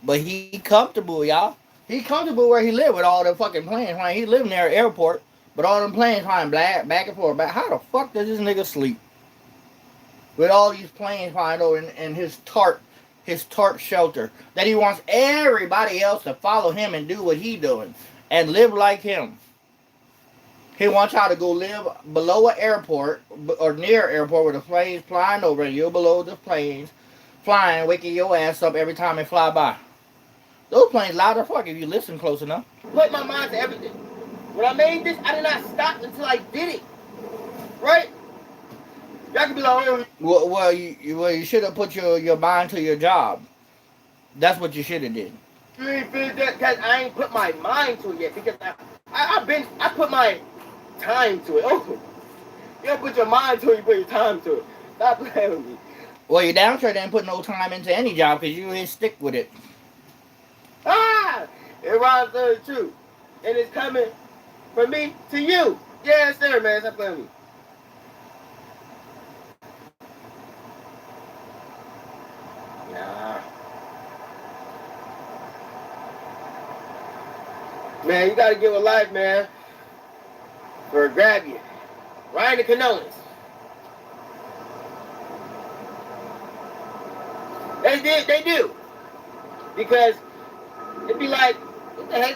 But he comfortable, y'all. He comfortable where he live with all the fucking planes flying. He live near an airport, but all them planes flying back and forth. How the fuck does this nigga sleep? With all these planes flying over and his tarp shelter. That he wants everybody else to follow him and do what he doing. And live like him. He wants y'all to go live below an airport or near an airport where the planes flying over and you're below the planes flying, waking your ass up every time they fly by. Those planes loud as fuck if you listen close enough. Put my mind to everything. When I made this, I did not stop until I did it. Right? Y'all can be like, oh. Well, you should have put your mind to your job. That's what you should have did. You ain't finished that because I ain't put my mind to it yet. Because I put my time to it. Oh, you don't put your mind to it, you put your time to it. Stop playing with me. Well, you down sure didn't put no time into any job because you ain't stick with it. Ah! It rhymes to the truth. And it's coming from me to you. Yes, sir, man. Stop playing with me. Nah. Man, you gotta give a life, man. For grab you. Right in the cannolis. They do. Because it'd be like, what the heck?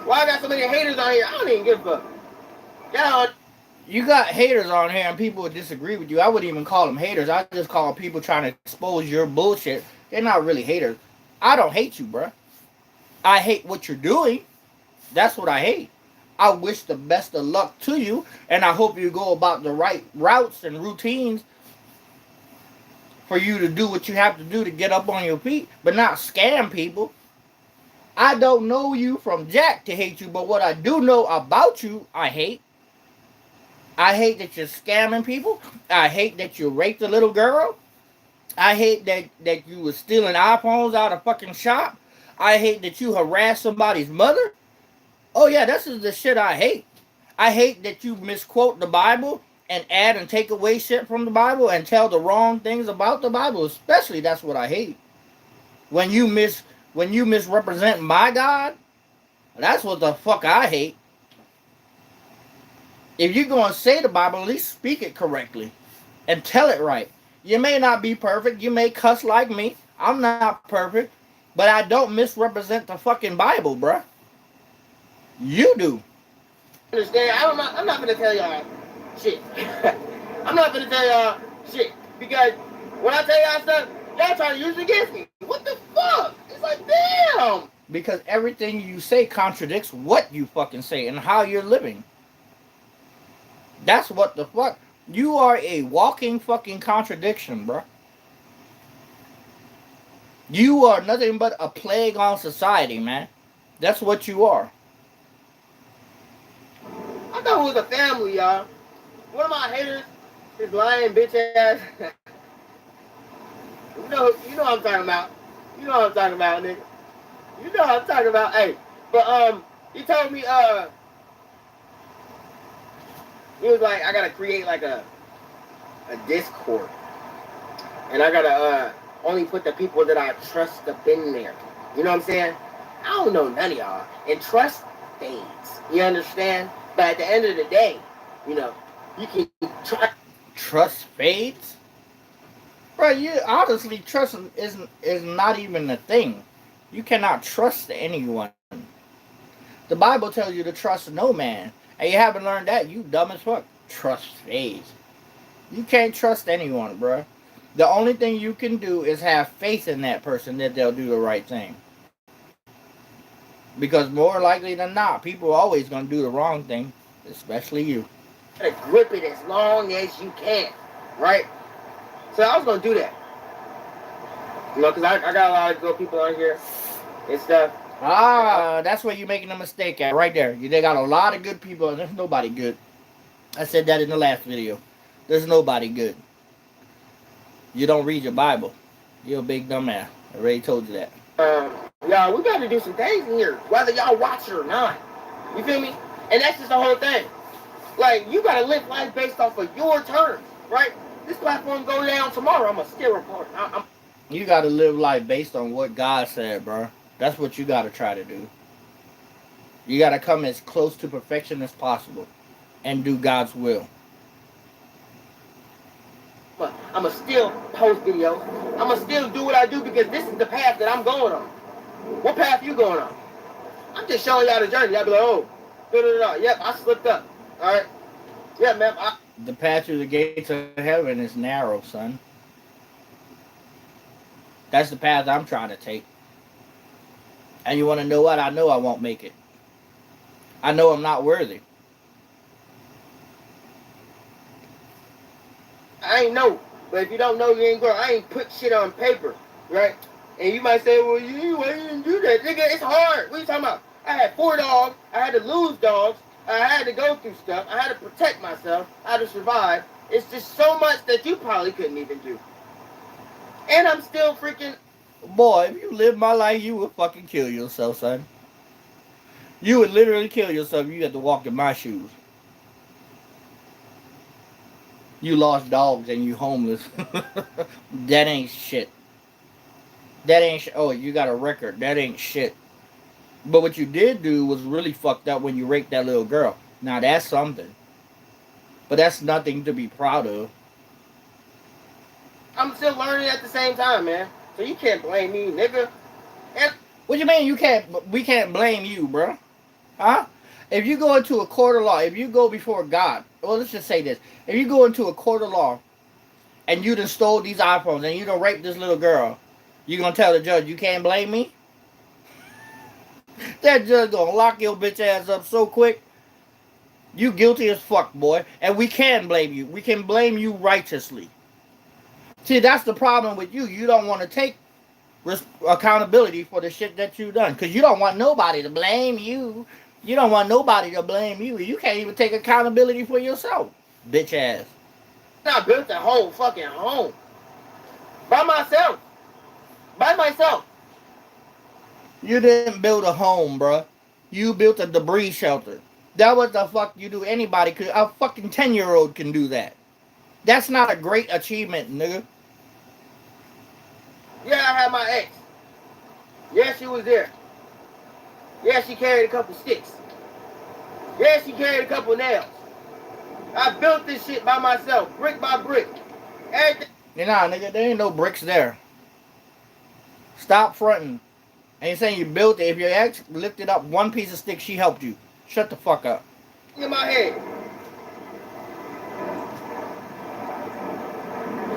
Why I got so many haters on here? I don't even give a fuck. Y'all. You got haters on here and people would disagree with you. I wouldn't even call them haters. I just call them people trying to expose your bullshit. They're not really haters. I don't hate you, bruh. I hate what you're doing. That's what I hate. I wish the best of luck to you, and I hope you go about the right routes and routines for you to do what you have to do to get up on your feet, but not scam people. I don't know you from Jack to hate you, but what I do know about you, I hate. I hate that you're scamming people. I hate that you raped a little girl. I hate that you were stealing iPhones out of fucking shop. I hate that you harassed somebody's mother. Oh yeah, this is the shit I hate. I hate that you misquote the Bible and add and take away shit from the Bible and tell the wrong things about the Bible. Especially that's what I hate. When you misrepresent my God, that's what the fuck I hate. If you're gonna say the Bible, at least speak it correctly and tell it right. You may not be perfect. You may cuss like me. I'm not perfect, but I don't misrepresent the fucking Bible, bruh. You do. Understand? I'm not gonna tell y'all shit. I'm not gonna tell y'all shit because when I tell y'all stuff, y'all try to use it against me. What the fuck? It's like damn. Because everything you say contradicts what you fucking say and how you're living. That's what the fuck. You are a walking fucking contradiction, bro. You are nothing but a plague on society, man. That's what you are. I thought it was a family, y'all. One of my haters, his lying bitch ass. you know what I'm talking about. You know what I'm talking about, nigga. You know what I'm talking about. Hey, but he told me he was like, I gotta create like a Discord, and I gotta only put the people that I trust up in there. You know what I'm saying? I don't know none of y'all, and trust fades. You understand? But at the end of the day, you know, you can try. Trust fades? Bro, you honestly trust is not even a thing. You cannot trust anyone. The Bible tells you to trust no man. And you haven't learned that, you dumb as fuck. Trust fades. You can't trust anyone, bro. The only thing you can do is have faith in that person that they'll do the right thing. Because more likely than not, people are always going to do the wrong thing. Especially you. To grip it as long as you can, right? So I was gonna do that, you know, because I got a lot of good people on here and stuff. That's where you're making a mistake at, right there. They got a lot of good people, and there's nobody good. I said that in the last video. There's nobody good. You don't read your Bible. You're a big dumbass. I already told you that. Y'all, we got to do some things in here, whether y'all watch it or not. You feel me? And that's just the whole thing. Like, you got to live life based off of your terms, right? This platform go down tomorrow, I'm a still report. You got to live life based on what God said, bro. That's what you got to try to do. You got to come as close to perfection as possible and do God's will. I'm going to still post videos. I'm going to still do what I do because this is the path that I'm going on. What path you going on? I'm just showing y'all the journey. Y'all be like, oh, yep, I slipped up. All right. Yeah, man. The path through the gates of heaven is narrow, son. That's the path I'm trying to take. And you want to know what? I know I won't make it. I know I'm not worthy. I ain't know. But if you don't know, you ain't going. I ain't put shit on paper, right? And you might say, well, why you didn't do that? Nigga, it's hard. What are you talking about? I had 4 dogs. I had to lose dogs. I had to go through stuff. I had to protect myself. I had to survive. It's just so much that you probably couldn't even do. And I'm still freaking... Boy, if you lived my life, you would fucking kill yourself, son. You would literally kill yourself if you had to walk in my shoes. You lost dogs and you homeless. That ain't shit. That ain't shit. Oh, you got a record. That ain't shit. But what you did do was really fucked up when you raped that little girl. Now that's something. But that's nothing to be proud of. I'm still learning at the same time, man. So you can't blame me, nigga. And what you mean you can't? We can't blame you, bro. Huh? If you go into a court of law, if you go before God, well, let's just say this. If you go into a court of law and you done stole these iPhones and you done raped this little girl, you gonna tell the judge you can't blame me? That judge gonna lock your bitch ass up so quick. You guilty as fuck, boy. And we can blame you. We can blame you righteously. See, that's the problem with you. You don't want to take accountability for the shit that you done. Because you don't want nobody to blame you. You don't want nobody to blame you. You can't even take accountability for yourself, bitch ass. I built a whole fucking home by myself. By myself. You didn't build a home, bruh. You built a debris shelter. That what the fuck you do. Anybody could. A fucking 10-year-old can do that. That's not a great achievement, nigga. Yeah, I had my ex. Yeah, she was there. Yeah, she carried a couple sticks. Yeah, she carried a couple nails. I built this shit by myself, brick by brick. Everything. Nah, nigga, there ain't no bricks there. Stop fronting. Ain't saying you built it. If your ex lifted up one piece of stick, she helped you. Shut the fuck up. In my head.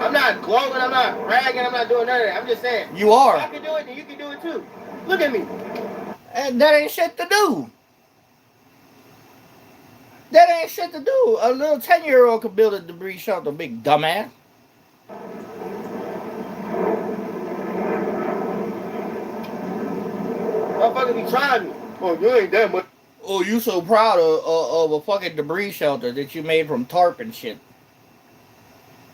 I'm not glowing, I'm not bragging, I'm not doing none of that. I'm just saying. You are. If I can do it, then you can do it too. Look at me. And that ain't shit to do. That ain't shit to do. A little 10-year-old could build a debris shelter, big dumbass. Motherfuckers be trying me. Oh, you ain't that much. Oh, you so proud of a fucking debris shelter that you made from tarp and shit.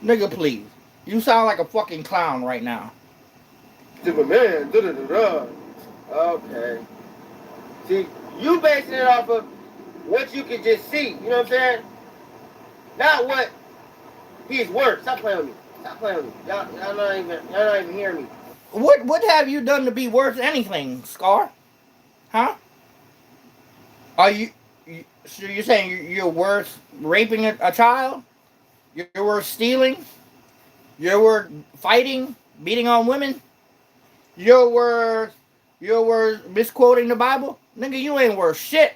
Nigga, please. You sound like a fucking clown right now. Superman, da-da-da-da. Okay. See, you basing it off of what you can just see. You know what I'm saying? Not what he's worth. Stop playing with me. Stop playing with me. Y'all not even hearing me. What have you done to be worth anything, Scar? Huh? Are you so you're saying you're worth raping a child? You're worth stealing? You're worth fighting, beating on women? You're worth misquoting the Bible? Nigga, you ain't worth shit.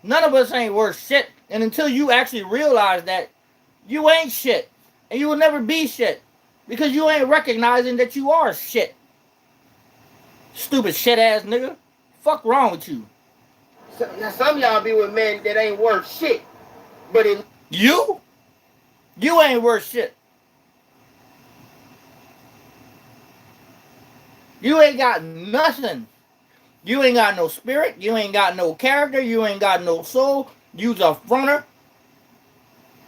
None of us ain't worth shit. And until you actually realize that, you ain't shit. And you will never be shit. Because you ain't recognizing that you are shit. Stupid shit ass nigga. Fuck wrong with you? Now some of y'all be with men that ain't worth shit. But it... You? You ain't worth shit. You ain't got nothing. You ain't got no spirit. You ain't got no character. You ain't got no soul. You's a fronter.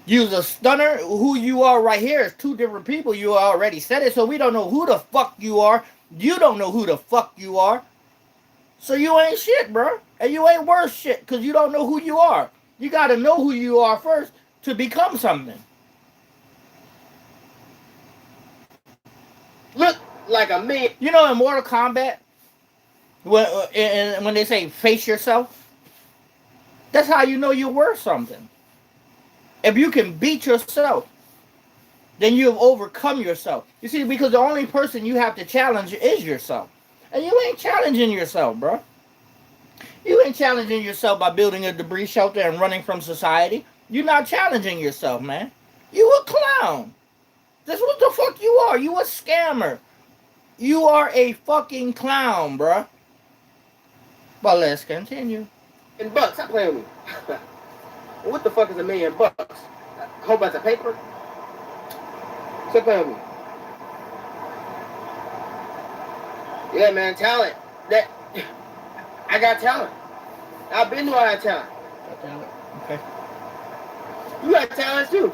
You's a stunner. Who you are right here is two different people. You already said it, so we don't know who the fuck you are. You don't know who the fuck you are. So you ain't shit, bro. And you ain't worth shit because you don't know who you are. You got to know who you are first to become something. Look like a man. You know, in Mortal Kombat, when they say face yourself, that's how you know you're worth something. If you can beat yourself, then you have overcome yourself. You see, because the only person you have to challenge is yourself. And you ain't challenging yourself, bro. You ain't challenging yourself by building a debris shelter and running from society. You're not challenging yourself, man. You a clown. That's what the fuck you are. You a scammer. You are a fucking clown, bruh. But let's continue. In bucks, stop playing with me. What the fuck is $1 million? A whole bunch of paper? Stop playing with me. Yeah, man, talent. That I got talent. I've been to I had talent. Got talent? Okay. You got talent too.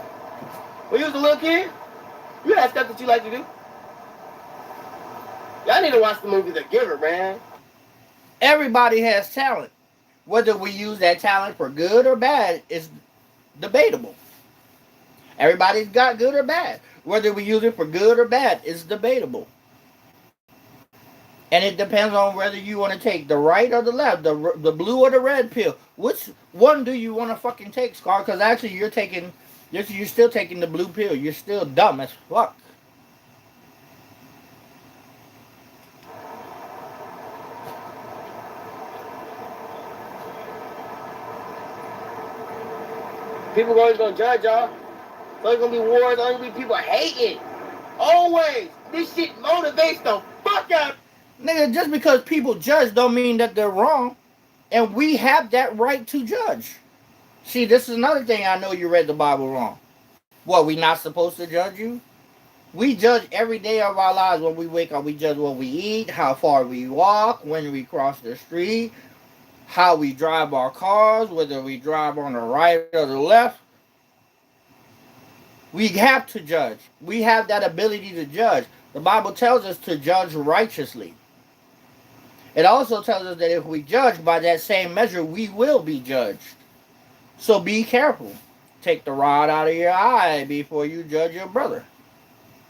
When you was a little kid, you had stuff that you like to do. Y'all need to watch the movie The Giver, man. Everybody has talent. Whether we use that talent for good or bad is debatable. Everybody's got good or bad. Whether we use it for good or bad is debatable. And it depends on whether you want to take the right or the left, the blue or the red pill. Which one do you want to fucking take, Scar? Because actually you're still taking the blue pill. You're still dumb as fuck. People are always gonna judge y'all. There's always gonna be wars, always gonna be people hating. Always. This shit motivates the fuck out. Nigga, just because people judge don't mean that they're wrong. And we have that right to judge. See, this is another thing I know you read the Bible wrong. What, we not supposed to judge you? We judge every day of our lives when we wake up. We judge what we eat, how far we walk, when we cross the street, how we drive our cars, whether we drive on the right or the left. We have to judge. We have that ability to judge. The Bible tells us to judge righteously. It also tells us that if we judge by that same measure, we will be judged. So be careful. Take the rod out of your eye before you judge your brother,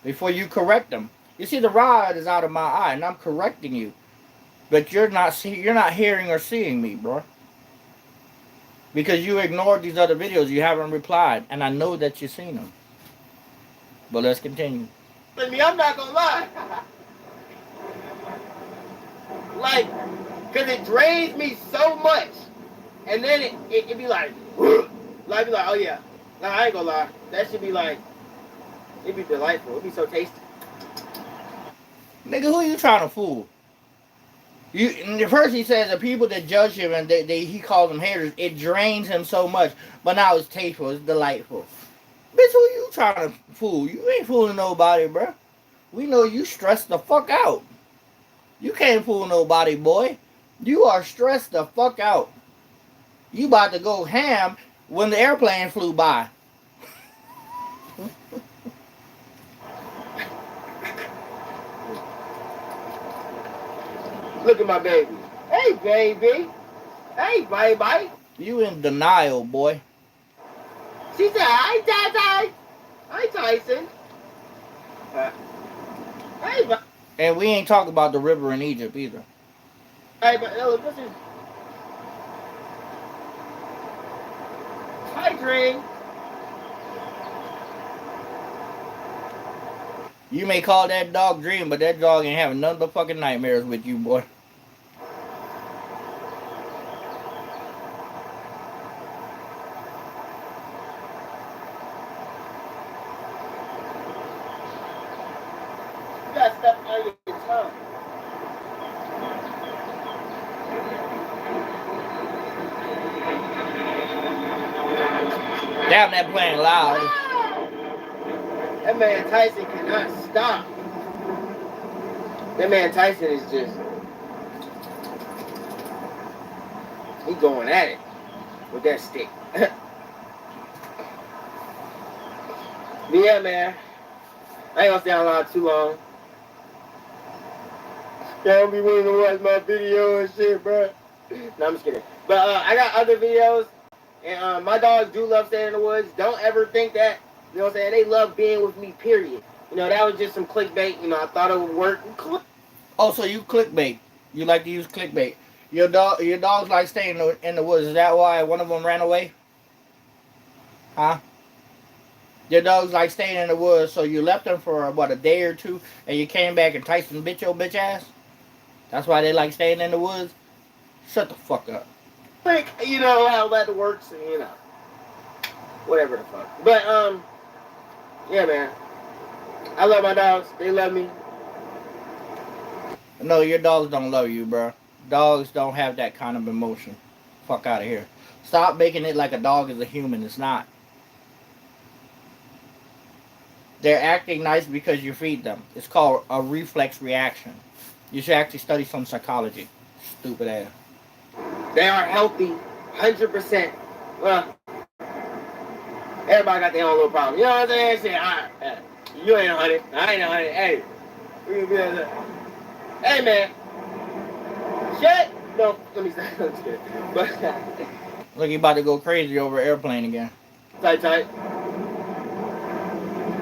before you correct them. You see, the rod is out of my eye, and I'm correcting you, but you're not hearing or seeing me, bro, because you ignored these other videos. You haven't replied, and I know that you've seen them. But let's continue. I mean, I'm not gonna lie. Like, cause it drains me so much, and then it be like, like be like, oh yeah, nah, I ain't gonna lie, that should be like, it'd be delightful, it'd be so tasty. Nigga, who you trying to fool? First he says the people that judge him and he calls them haters, it drains him so much, but now it's tasteful, it's delightful. Bitch, who you trying to fool? You ain't fooling nobody, bro. We know you stressed the fuck out. You can't fool nobody, boy. You are stressed the fuck out. You about to go ham when the airplane flew by. Look at my baby. Hey, baby. Hey, bye. You in denial, boy. She said, hi, Ty. Hi, Tyson. Hey, bye. And we ain't talking about the river in Egypt either. Hey, but look, this is... Hi, Dream. You may call that dog Dream, but that dog ain't having none but fucking nightmares with you, boy. You got stuff on your tongue. Damn, that playing loud. That man Tyson cannot stop. That man Tyson is just... He going at it with that stick. But yeah, man. I ain't gonna stay online too long. Y'all don't be wanting to watch my video and shit, bro. No, I'm just kidding. But I got other videos. And my dogs do love staying in the woods. Don't ever think that, you know what I'm saying, they love being with me, period. You know, that was just some clickbait. You know, I thought it would work. Oh, so you clickbait. You like to use clickbait. Your dogs like staying in the woods. Is that why one of them ran away? Huh? Your dogs like staying in the woods, so you left them for, what, a day or two, and you came back and Tyson bit your bitch ass? That's why they like staying in the woods? Shut the fuck up. Like, you know, how that works, and, you know, whatever the fuck. But, yeah, man. I love my dogs. They love me. No, your dogs don't love you, bro. Dogs don't have that kind of emotion. Fuck out of here. Stop making it like a dog is a human. It's not. They're acting nice because you feed them. It's called a reflex reaction. You should actually study some psychology. Stupid ass. They are healthy, 100%. Well, everybody got their own little problem. You know what I'm saying? Shit, you ain't 100. I ain't 100. Hey, we can be like that. Hey, man. Shit. No, let me stop. I'm just kidding. But, Look, you about to go crazy over airplane again. tight.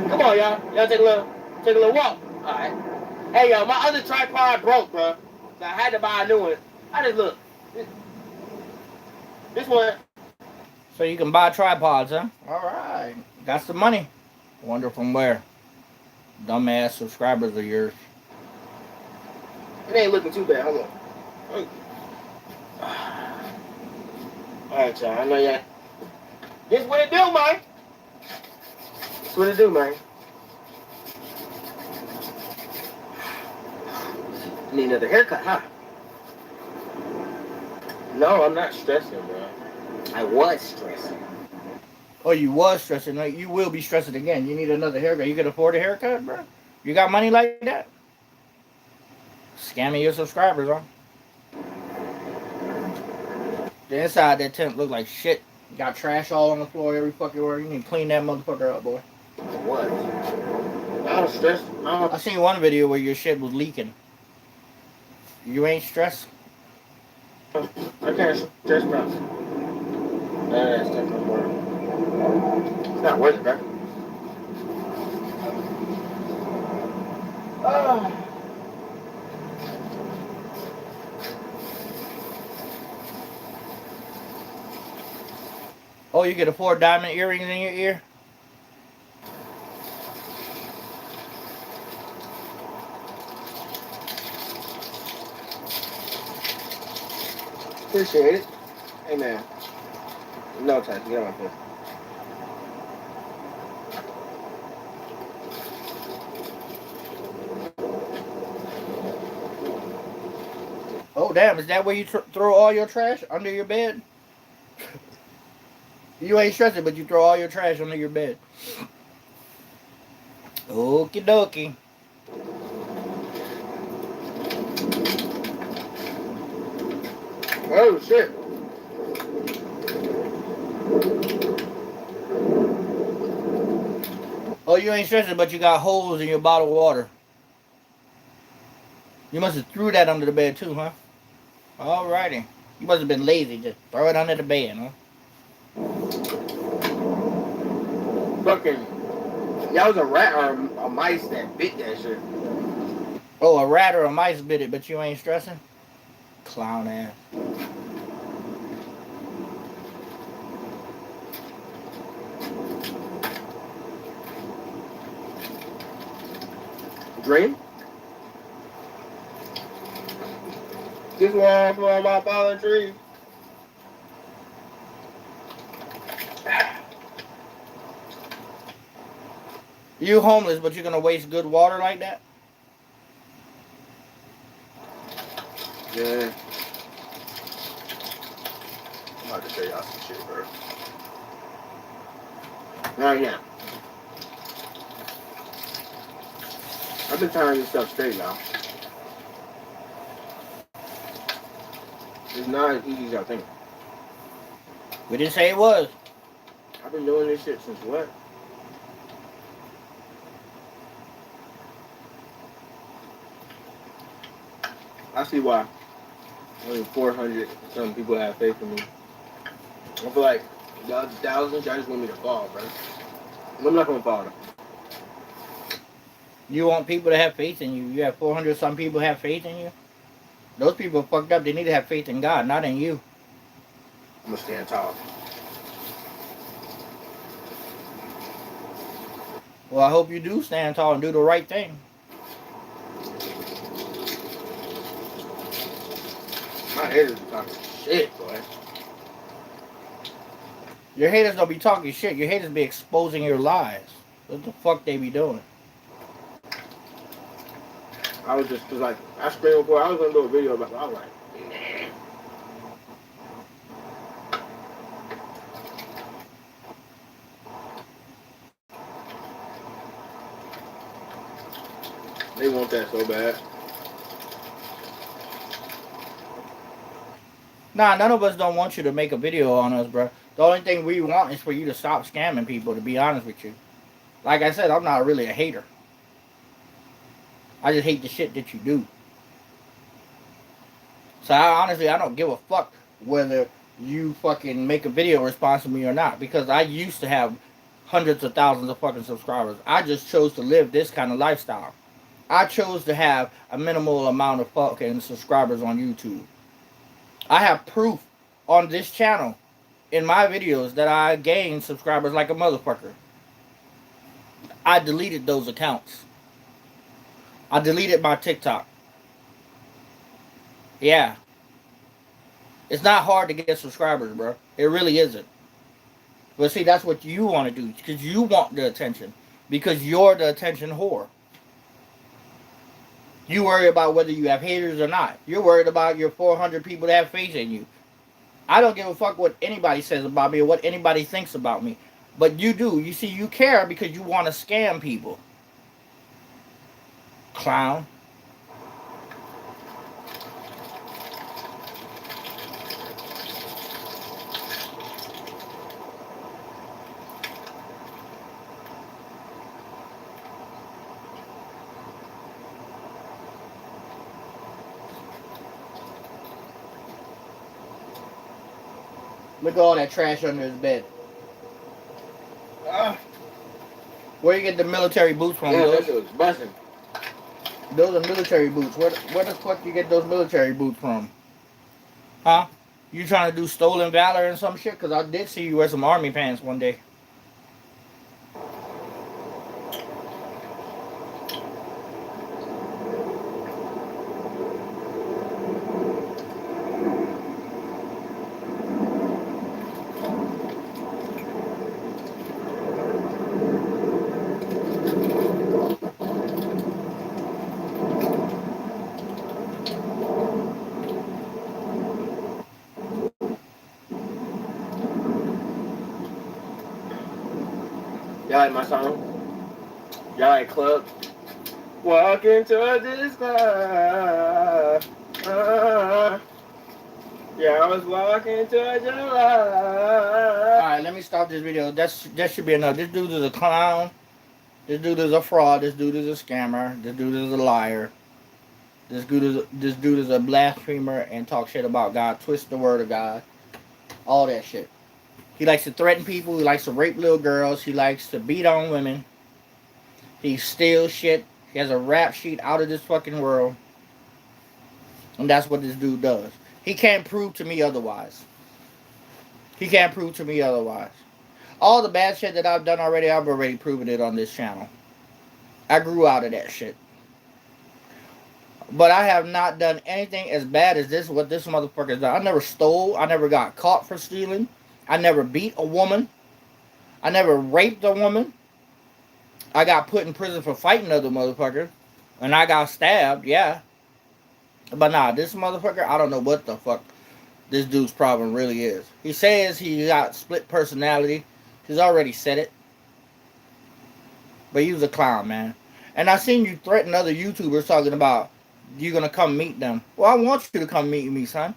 Come on, y'all. Y'all take a little walk. All right. Hey, yo, my other tripod broke, bro. So I had to buy a new one. I just look. This one. So you can buy tripods, huh? Alright. Got some money. Wonder from where. Dumbass subscribers of yours. It ain't looking too bad. Hold on. Alright, y'all. I know y'all. This what it do, man. This what it do, man. Need another haircut, huh? No, I'm not stressing, bro. I was stressing. Oh, you was stressing. Like, you will be stressing again. You need another haircut. You can afford a haircut, bro? You got money like that? Scamming your subscribers, huh? The inside of that tent look like shit. Got trash all on the floor every fucking where. You need to clean that motherfucker up, boy. What? I don't stress. I seen one video where your shit was leaking. You ain't stressed? I can't stress about that stuff no more. It's not worth it, bro. Oh. Oh, you can afford diamond earrings in your ear? Appreciate it. Hey, man. No time to get on this. Oh, damn. Is that where you throw all your trash? Under your bed? You ain't stressing, but you throw all your trash under your bed. Okie dokie. Oh, shit. Oh, you ain't stressing, but you got holes in your bottled water. You must have threw that under the bed too, huh? Alrighty. You must have been lazy. Just throw it under the bed, huh? Fucking. That was a rat or a mice that bit that shit. Oh, a rat or a mice bit it, but you ain't stressing? Clown ass. Dream? This one for my fallen tree. You homeless, but you're gonna waste good water like that? Yeah. I'm about to show y'all some shit, bro. Right now. I've been telling this stuff straight, y'all. It's not as easy as I think. We didn't say it was. I've been doing this shit since what? I see why only 400 some people have faith in me. I feel like the other thousands, y'all just want me to fall, bro. I'm not gonna fall. You want people to have faith in you. You have 400 some people have faith in you. Those people are fucked up. They need to have faith in God, not in you. I'm gonna stand tall. Well, I hope you do stand tall and do the right thing. My haters are talking shit, boy. Your haters don't be talking shit. Your haters be exposing your lies. What the fuck they be doing? I was just, cause like, I screamed before, I was gonna do a video about it. I was like, nah. They want that so bad. Nah, none of us don't want you to make a video on us, bro. The only thing we want is for you to stop scamming people, to be honest with you. Like I said, I'm not really a hater. I just hate the shit that you do. So honestly, I don't give a fuck whether you fucking make a video response to me or not. Because I used to have hundreds of thousands of fucking subscribers. I just chose to live this kind of lifestyle. I chose to have a minimal amount of fucking subscribers on YouTube. I have proof on this channel in my videos that I gained subscribers like a motherfucker. I deleted those accounts. I deleted my TikTok. Yeah. It's not hard to get subscribers, bro. It really isn't. But see, that's what you want to do. Because you want the attention. Because you're the attention whore. You worry about whether you have haters or not. You're worried about your 400 people that have faith in you. I don't give a fuck what anybody says about me or what anybody thinks about me. But you do. You see, you care because you want to scam people. Clown. Look at all that trash under his bed. Where you get the military boots from? Yeah, that shit was busting. Those are military boots. Where the fuck you get those military boots from? Huh? You trying to do stolen valor and some shit? Because I did see you wear some army pants one day. Y'all like my song? Y'all like club? Walking towards the sky. Yeah, I was walking towards your light. Alright, let me stop this video. That should be enough. This dude is a clown. This dude is a fraud. This dude is a scammer. This dude is a liar. This dude is a blasphemer and talk shit about God. Twist the word of God. All that shit. He likes to threaten people. He likes to rape little girls. He likes to beat on women. He steals shit. He has a rap sheet out of this fucking world. And that's what this dude does. He can't prove to me otherwise. He can't prove to me otherwise. All the bad shit that I've done already, I've already proven it on this channel. I grew out of that shit. But I have not done anything as bad as this, what this motherfucker's done. I never stole. I never got caught for stealing. I never beat a woman. I never raped a woman. I got put in prison for fighting other motherfuckers. And I got stabbed, yeah. But nah, this motherfucker, I don't know what the fuck this dude's problem really is. He says he got split personality. He's already said it. But he was a clown, man. And I seen you threaten other YouTubers talking about you're gonna come meet them. Well, I want you to come meet me, son.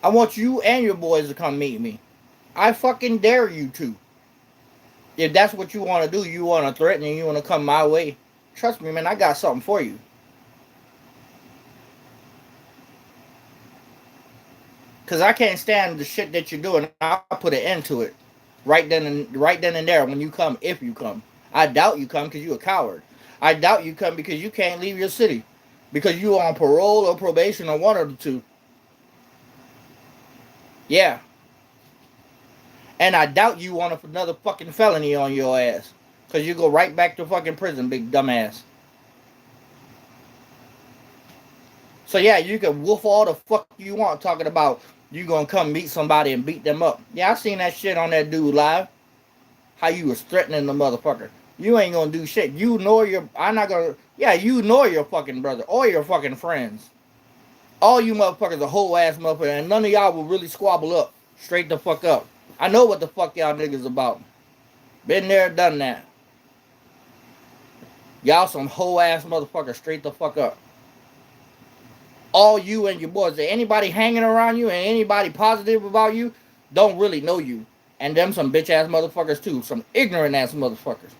I want you and your boys to come meet me. I fucking dare you to. If that's what you want to do, you want to threaten and you want to come my way, trust me, man, I got something for you. Because I can't stand the shit that you're doing. I'll put an end to it. Right then and there when you come, if you come. I doubt you come because you're a coward. I doubt you come because you can't leave your city. Because you on parole or probation or one of the two. Yeah. And I doubt you want another fucking felony on your ass. Because you go right back to fucking prison, big dumbass. So yeah, you can wolf all the fuck you want talking about you gonna come meet somebody and beat them up. Yeah, I seen that shit on that dude live. How you was threatening the motherfucker. You ain't gonna do shit. You nor your, I'm not gonna, yeah, you nor your fucking brother or your fucking friends. All you motherfuckers are whole ass motherfuckers and none of y'all will really squabble up. Straight the fuck up. I know what the fuck y'all niggas about. Been there, done that. Y'all some whole ass motherfuckers. Straight the fuck up. All you and your boys, anybody hanging around you and anybody positive about you don't really know you. And them some bitch ass motherfuckers too. Some ignorant ass motherfuckers.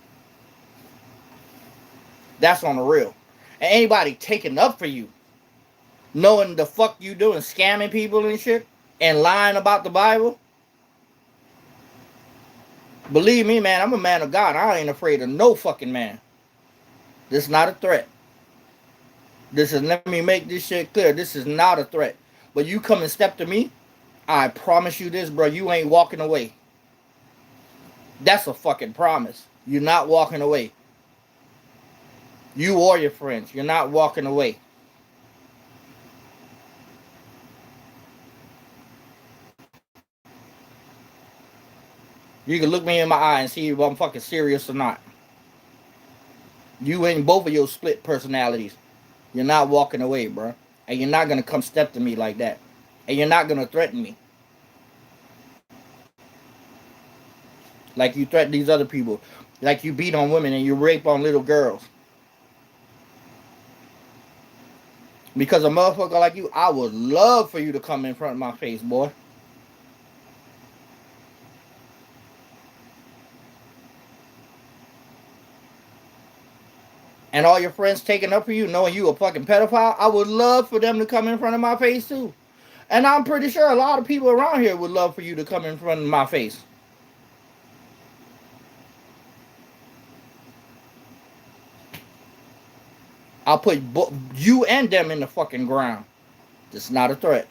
That's on the real. And anybody taking up for you, knowing the fuck you doing, scamming people and shit, and lying about the Bible. Believe me, man, I'm a man of God. I ain't afraid of no fucking man. This is not a threat. This is, let me make this shit clear. This is not a threat. But you come and step to me, I promise you this, bro. You ain't walking away. That's a fucking promise. You're not walking away. You or your friends. You're not walking away. You can look me in my eye and see if I'm fucking serious or not. You and both of your split personalities. You're not walking away, bro. And you're not going to come step to me like that. And you're not going to threaten me. like you threaten these other people, like you beat on women and you rape on little girls. Because a motherfucker like you, I would love for you to come in front of my face, boy. And all your friends taking up for you, knowing you a fucking pedophile, I would love for them to come in front of my face too. And I'm pretty sure a lot of people around here would love for you to come in front of my face. I'll put you and them in the fucking ground. This is not a threat.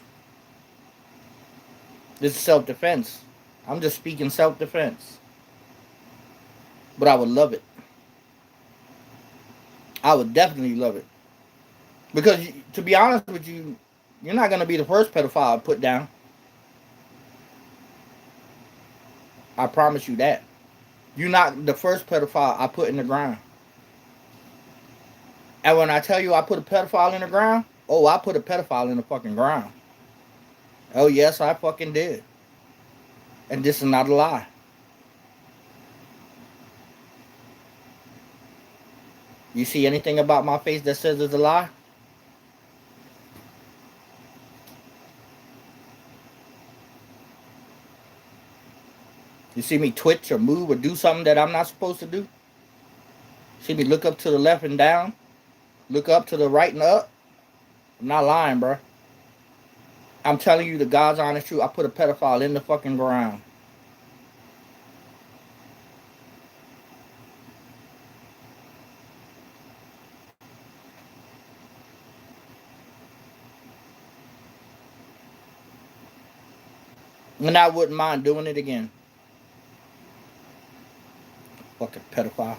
This is self-defense. I'm just speaking self-defense. But I would love it. I would definitely love it. Because, to be honest with you, you're not going to be the first pedophile I put down. I promise you that. You're not the first pedophile I put in the ground. And when I tell you I put a pedophile in the ground, oh, I put a pedophile in the fucking ground. Oh, yes, I fucking did. And this is not a lie. You see anything about my face that says it's a lie? You see me twitch or move or do something that I'm not supposed to do? See me look up to the left and down? Look up to the right and up? I'm not lying, bro. I'm telling you the God's honest truth. I put a pedophile in the fucking ground. And I wouldn't mind doing it again. Fucking pedophile.